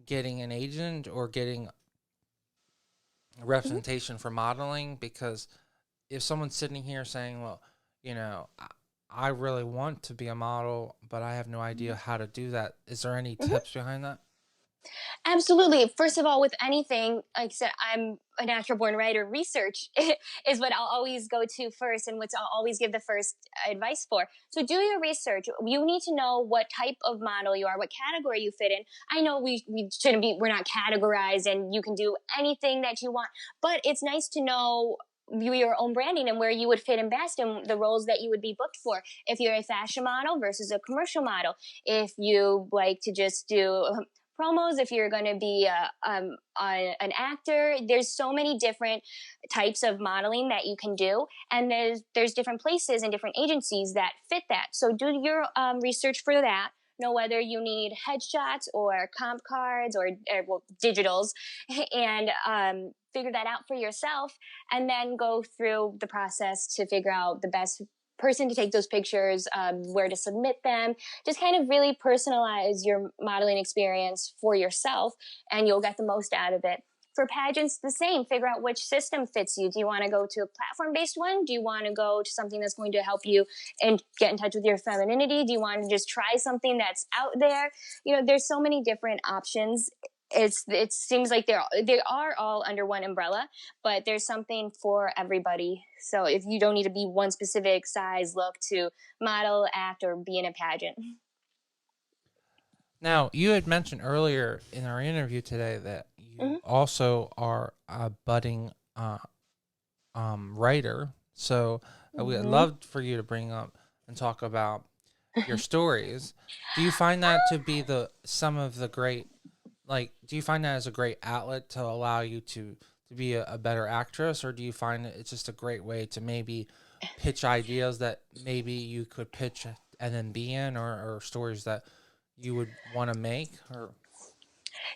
getting an agent or getting a representation for modeling? Because if someone's sitting here saying, well, I really want to be a model, but I have no idea how to do that, is there any tips behind that? Absolutely. First of all, with anything, like I said, I'm a natural born writer. Research is what I'll always go to first, and what I'll always give the first advice for. So do your research. You need to know what type of model you are, what category you fit in. I know we shouldn't be, we're not categorized, and you can do anything that you want, but it's nice to know your own branding and where you would fit in best and the roles that you would be booked for. If you're a fashion model versus a commercial model, if you like to just do promos, if you're going to be an actor, there's so many different types of modeling that you can do, and there's different places and different agencies that fit that. So do your research for that. Know whether you need headshots or comp cards or digitals, and figure that out for yourself, and then go through the process to figure out the best person to take those pictures, where to submit them. Just kind of really personalize your modeling experience for yourself, and you'll get the most out of it. for pageants, the same. Figure out which system fits you. Do you want to go to a platform-based one? Do you want to go to something that's going to help you and get in touch with your femininity? Do you want to just try something that's out there? There's so many different options. It seems like they are all under one umbrella, but there's something for everybody. So if you don't need to be one specific size, look to model, act, or be in a pageant. Now, you had mentioned earlier in our interview today that you also are a budding writer. So we'd love for you to bring up and talk about your stories. Do you find that to be some of the great, do you find that as a great outlet to allow you to be a better actress, or do you find it's just a great way to maybe pitch ideas that maybe you could pitch and then be in, or stories that you would want to make? Or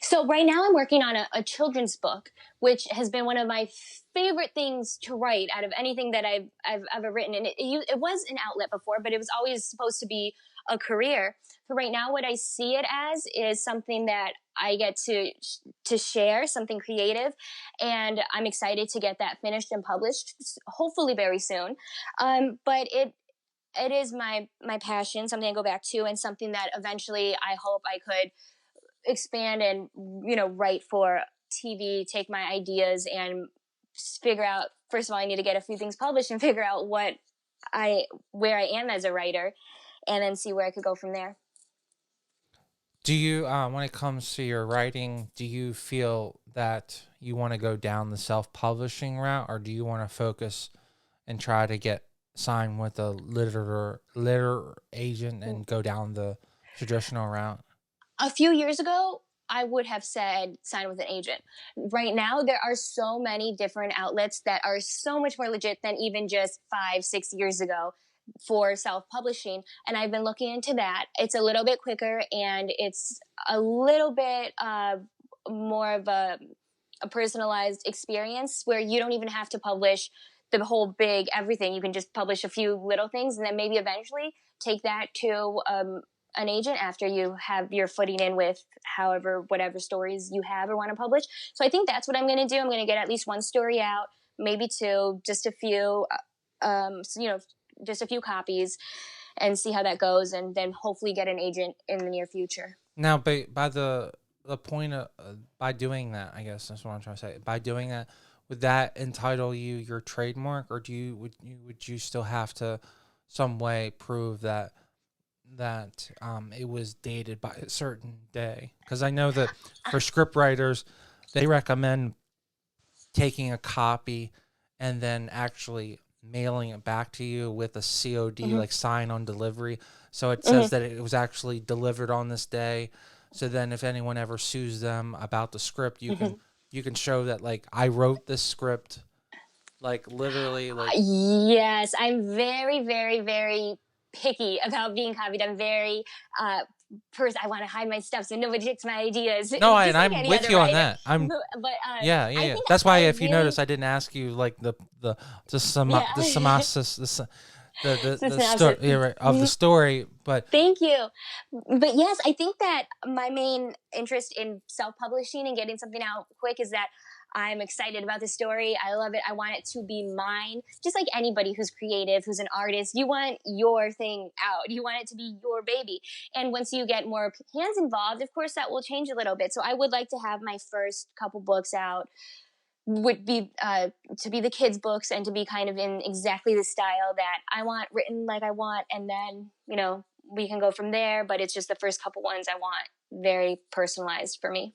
So right now I'm working on a children's book, which has been one of my favorite things to write out of anything that I've ever written. And it was an outlet before, but it was always supposed to be a career. So right now what I see it as is something that I get to share, something creative, and I'm excited to get that finished and published, hopefully very soon. But it is my passion, something I go back to, and something that eventually I hope I could expand and write for TV, take my ideas and figure out, first of all I need to get a few things published and figure out where I am as a writer, and then see where I could go from there. do you, when it comes to your writing, do you feel that you want to go down the self-publishing route, or do you want to focus and try to get signed with a literary agent and go down the traditional route? A few years ago, I would have said sign with an agent. Right now, there are so many different outlets that are so much more legit than even just 5-6 years ago for self-publishing. And I've been looking into that. It's a little bit quicker, and it's a little bit more of a personalized experience where you don't even have to publish the whole big everything. You can just publish a few little things, and then maybe eventually take that to an agent after you have your footing in with whatever stories you have or want to publish. So I think that's what I'm going to do. I'm going to get at least one story out, maybe two, just a few, just a few copies, and see how that goes, and then hopefully get an agent in the near future. Now, by the point of by doing that, I guess that's what I'm trying to say. By doing that, would that entitle you your trademark, or would you still have to some way prove that it was dated by a certain day? Because I know that for script writers, they recommend taking a copy and then actually mailing it back to you with a COD, like sign on delivery. So it says that it was actually delivered on this day. So then if anyone ever sues them about the script, you can show that, like, I wrote this script, like, literally, like. Yes, I'm very, very, very picky about being copied. I'm very I want to hide my stuff so nobody takes my ideas. No, Just like I'm any with other you on writer. that. But Yeah. I think That's why, I if you really, notice, I didn't ask you like the yeah. synopsis, the story, Synopsis. yeah, right, of the story. But Thank you. But yes, I think that my main interest in self-publishing and getting something out quick is that I'm excited about the story. I love it. I want it to be mine. Just like anybody who's creative, who's an artist, you want your thing out. You want it to be your baby. And once you get more hands involved, of course, that will change a little bit. So I would like to have my first couple books out would be to be the kids' books, and to be kind of in exactly the style that I want, written like I want, and then we can go from there. But it's just the first couple ones I want very personalized for me.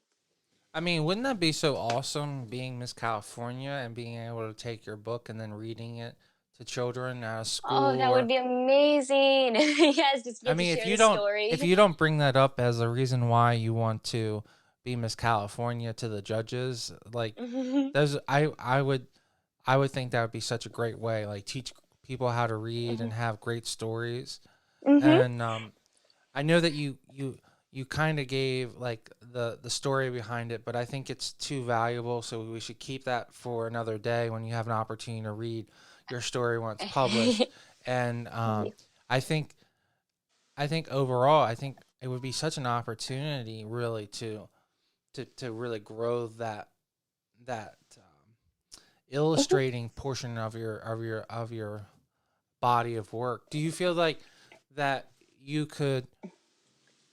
I mean, wouldn't that be so awesome, being Miss California and being able to take your book and then reading it to children out of Oh, school? that would Or, be amazing. Yes, just I get to mean, share the story. if you don't bring that up as a reason why you want to be Miss California to the judges, like, there's I would think that would be such a great way, like, teach people how to read and have great stories. Mm-hmm. And I know that you kind of gave, like, the story behind it, but I think it's too valuable, so we should keep that for another day when you have an opportunity to read your story when it's published. And I think overall, I think it would be such an opportunity, really, to really grow that illustrating portion of your body of work. Do you feel like that you could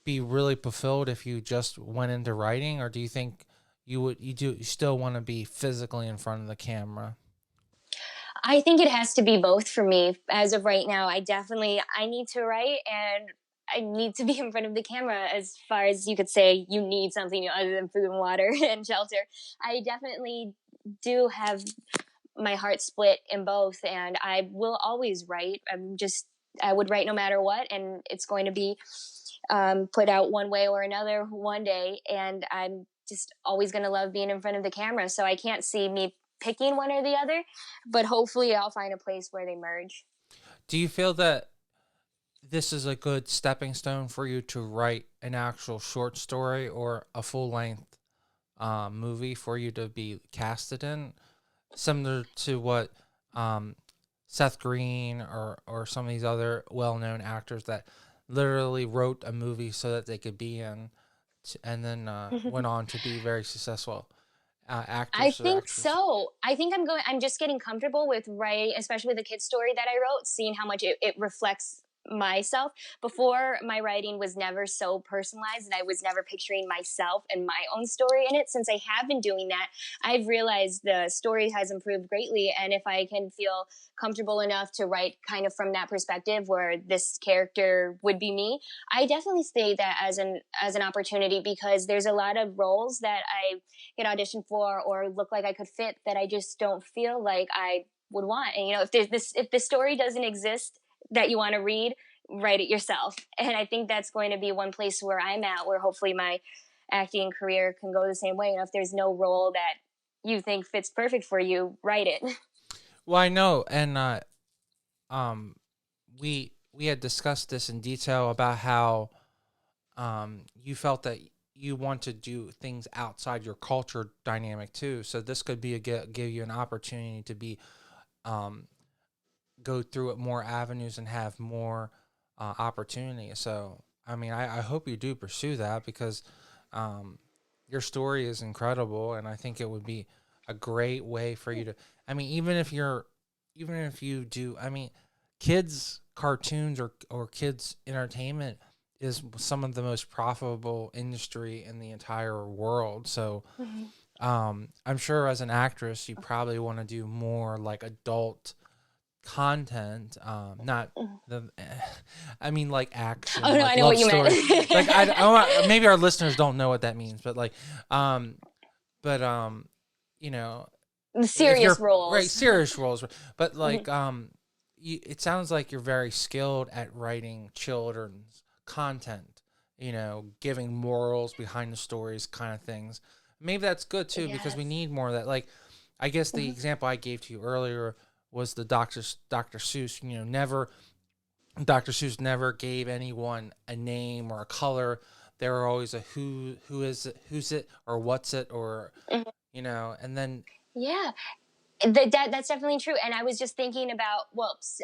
be really fulfilled if you just went into writing, or do you think you still want to be physically in front of the camera? I think it has to be both for me. As of right now, I need to write and I need to be in front of the camera. As far as you could say, you need something other than food and water and shelter. I definitely do have my heart split in both, and I will always write. I would write no matter what, and it's going to be put out one way or another one day. And I'm just always going to love being in front of the camera. So I can't see me picking one or the other, but hopefully I'll find a place where they merge. Do you feel that this is a good stepping stone for you to write an actual short story or a full length movie for you to be casted in, similar to what Seth Green or some of these other well-known actors that literally wrote a movie so that they could be in, and then went on to be very successful actors? I think so. I'm just getting comfortable with writing, especially with the kid's story that I wrote, seeing how much it reflects myself. Before, my writing was never so personalized, and I was never picturing myself and my own story in it. Since I have been doing that, I've realized the story has improved greatly. And if I can feel comfortable enough to write kind of from that perspective where this character would be me, I definitely say that as an opportunity, because there's a lot of roles that I get auditioned for or look like I could fit that I just don't feel like I would want. And if the story doesn't exist that you want to read, write it yourself. And I think that's going to be one place where I'm at, where hopefully my acting career can go the same way. If there's no role that you think fits perfect for you, write it. Well, I know, and we had discussed this in detail about how you felt that you want to do things outside your culture dynamic too. So this could be give you an opportunity to be go through more avenues and have more opportunity. So, I mean, I hope you do pursue that, because your story is incredible, and I think it would be a great way for you to. I mean, even if you do, I mean, kids cartoons or kids entertainment is some of the most profitable industry in the entire world. So, I'm sure as an actress, you probably want to do more like adult content, not the I mean like action. Oh no, like I know love what you story. meant. Like maybe our listeners don't know what that means, but you know, The if you're serious roles. right, serious roles, but like it sounds like you're very skilled at writing children's content, giving morals behind the stories, kind of things. Maybe that's good too, because we need more of that. Like, I guess the example I gave to you earlier was the Dr. Seuss. Dr. Seuss never gave anyone a name or a color. They were always a who is it, who's it, or what's it, or and then that's definitely true. And I was just thinking about,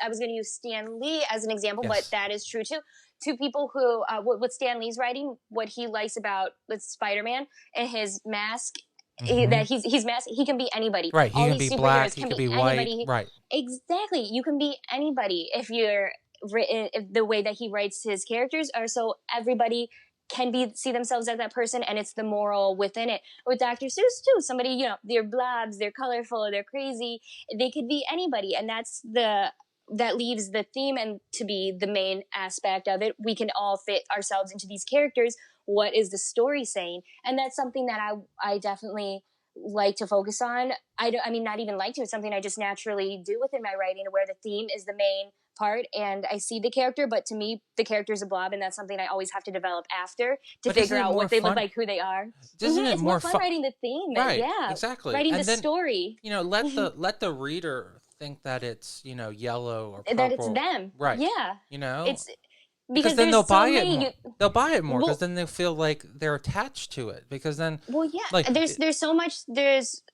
I was going to use Stan Lee as an example, but that is true too. Two people who, what Stan Lee's writing, what he likes about Spider-Man and his mask. That he's masked. He can be anybody. Right. He can be black. He can be white. Right. Exactly. You can be anybody if you're written. If the way that he writes his characters are so everybody can see themselves as that person, and it's the moral within it. With Dr. Seuss too, somebody they're blobs, they're colorful, they're crazy. They could be anybody, and that leaves the theme and to be the main aspect of it. We can all fit ourselves into these characters. What is the story saying? And that's something that I definitely like to focus on. I mean, not even like to. It's something I just naturally do within my writing, where the theme is the main part, and I see the character, but to me, the character is a blob, and that's something I always have to develop after to figure out what they look like, who they are. It's more fun writing the theme, right? Yeah, exactly. Writing the story. Let the reader think that it's yellow or purple. That it's them, right? Yeah, Because because then there's they'll so buy it many more. They'll buy it more because well then they feel like they're attached to it. Because then, well yeah, like, there's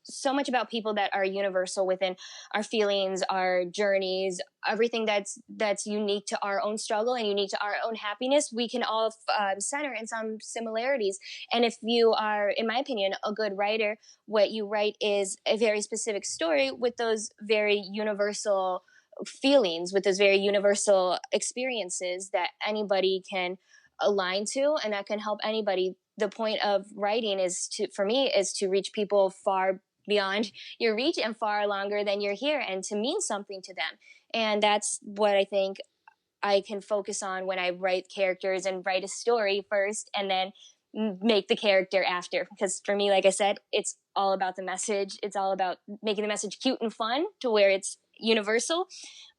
so much about people that are universal within our feelings, our journeys, everything that's unique to our own struggle and unique to our own happiness. We can all center in some similarities. And if you are, in my opinion, a good writer, what you write is a very specific story with those very universal feelings, with those very universal experiences that anybody can align to and that can help anybody. The point of writing is to, for me, is to reach people far beyond your reach and far longer than you're here, and to mean something to them. And that's what I think I can focus on when I write characters, and write a story first and then make the character after. Because for me, like I said, it's all about the message. It's all about making the message cute and fun to where it's universal,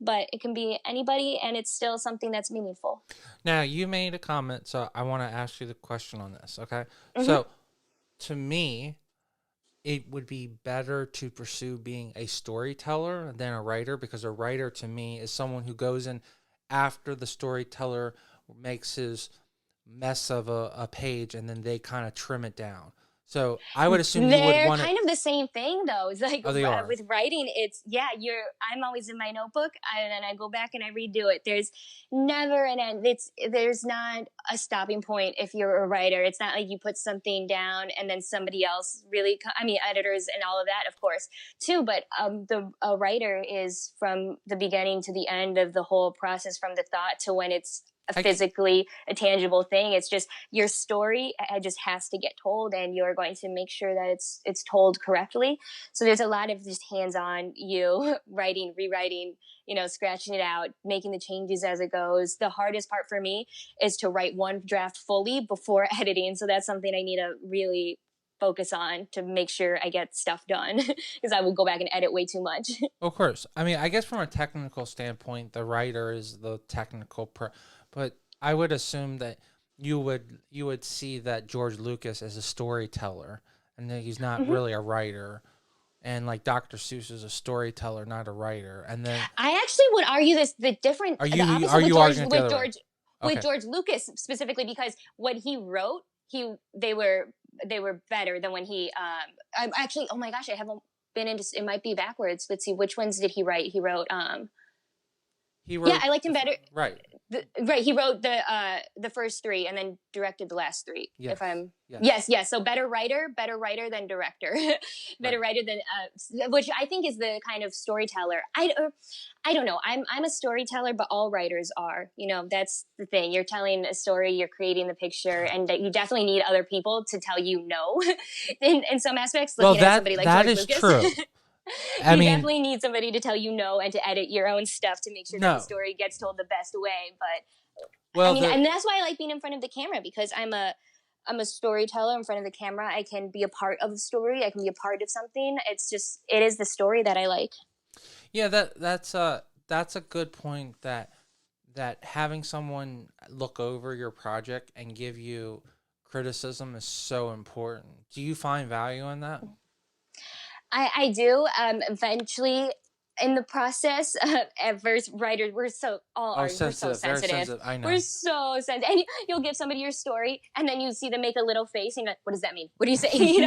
but it can be anybody and it's still something that's meaningful. now you made a comment, so I want to ask you the question on this. Okay, Mm-hmm. so to me, it would be better to pursue being a storyteller than a writer, because a writer to me is someone who goes in after the storyteller makes his mess of a page and then they kind of trim it down. So I would assume you would They're want to. kind of the same thing, though. It's like Oh, they are. with writing, it's yeah. I'm always in my notebook, and then I go back and I redo it. There's never an end. There's not a stopping point if you're a writer. It's not like you put something down and then somebody else really. I mean, editors and all of that, of course, too. But a writer is from the beginning to the end of the whole process, from the thought to when it's physically a tangible thing. It's just your story just has to get told, and you're going to make sure that it's told correctly. So there's a lot of just hands-on, you writing, rewriting, scratching it out, making the changes as it goes. The hardest part for me is to write one draft fully before editing. So that's something I need to really focus on to make sure I get stuff done, because I will go back and edit way too much. Of course. I mean, I guess from a technical standpoint, the writer is the technical but I would assume that you would see that George Lucas as a storyteller and that he's not Mm-hmm. really a writer. And like Dr. Seuss is a storyteller, not a writer. And then I actually would argue the are opposite you arguing it the other way? With Okay. George Lucas specifically, because what he wrote, they were better than when he. I'm actually, oh my gosh, I haven't been into. It might be backwards. Let's see, which ones did he write? He wrote. He Yeah, wrote I liked him better. right. Right, he wrote the first three and then directed the last three. Yes. If I'm Yes. yes. So better writer than director, better Right. writer than which I think is the kind of storyteller. I don't know. I'm a storyteller, but all writers are. That's the thing. You're telling a story, you're creating the picture, and that you definitely need other people to tell you no. in some aspects, Well, looking at somebody like that George is Lucas. true. I You mean, definitely need somebody to tell you no and to edit your own stuff to make sure that the no. story gets told the best way. But I Well, mean, and that's why I like being in front of the camera, because I'm a storyteller in front of the camera. I can be a part of the story. I can be a part of something. It is the story that I like. yeah, that's a good point, that having someone look over your project and give you criticism is so important. Do you find value in that? I do. Eventually, in the process, at first, writers, Oh, we're so sensitive, very sensitive. sensitive. I We're know. so sensitive. And you'll give somebody your story, and then you see them make a little face, and you're like, what does that mean? What do you say? So you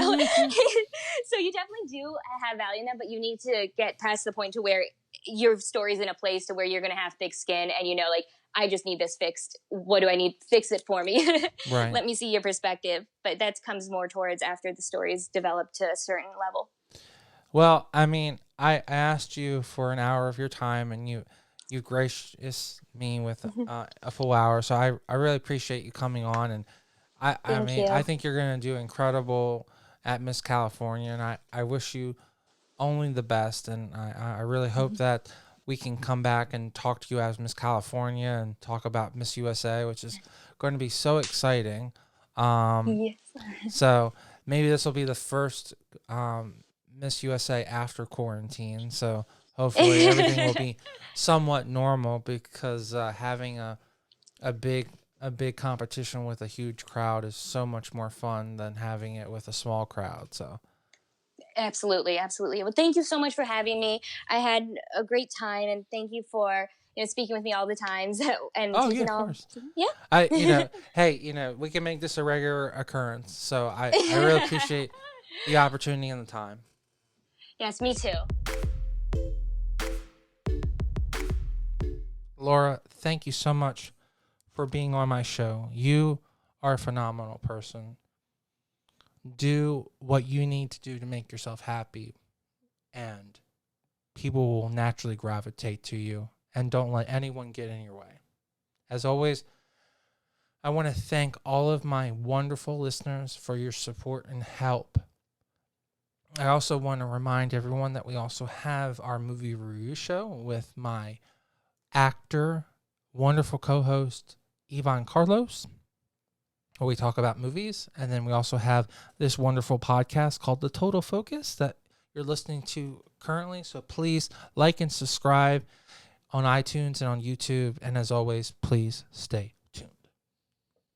definitely do have value in that, but you need to get past the point to where your story's in a place to where you're going to have thick skin, and like, I just need this fixed. What do I need? Fix it for me. Right. Let me see your perspective. But that comes more towards after the story's developed to a certain level. Well, I mean, I asked you for an hour of your time, and you gracious me with a full hour. So I really appreciate you coming on, and I Thank mean, I you. think you're gonna do incredible at Miss California, and I wish you only the best, and I really hope that we can come back and talk to you as Miss California and talk about Miss USA, which is going to be so exciting. Yes. So maybe this will be the first Miss USA after quarantine. So hopefully everything will be somewhat normal, because having a big competition with a huge crowd is so much more fun than having it with a small crowd. So Absolutely, absolutely. Well, thank you so much for having me. I had a great time, and thank you for speaking with me all the times and Oh yeah, taking of all. course. Yeah. Hey, we can make this a regular occurrence. So I really appreciate the opportunity and the time. Yes, me too. Laura, thank you so much for being on my show. You are a phenomenal person. Do what you need to do to make yourself happy, and people will naturally gravitate to you. And don't let anyone get in your way. As always, I want to thank all of my wonderful listeners for your support and help. I also want to remind everyone that we also have our movie review show with my actor, wonderful co-host, Ivan Carlos, where we talk about movies. And then we also have this wonderful podcast called The Total Focus that you're listening to currently. So please like and subscribe on iTunes and on YouTube. And as always, please stay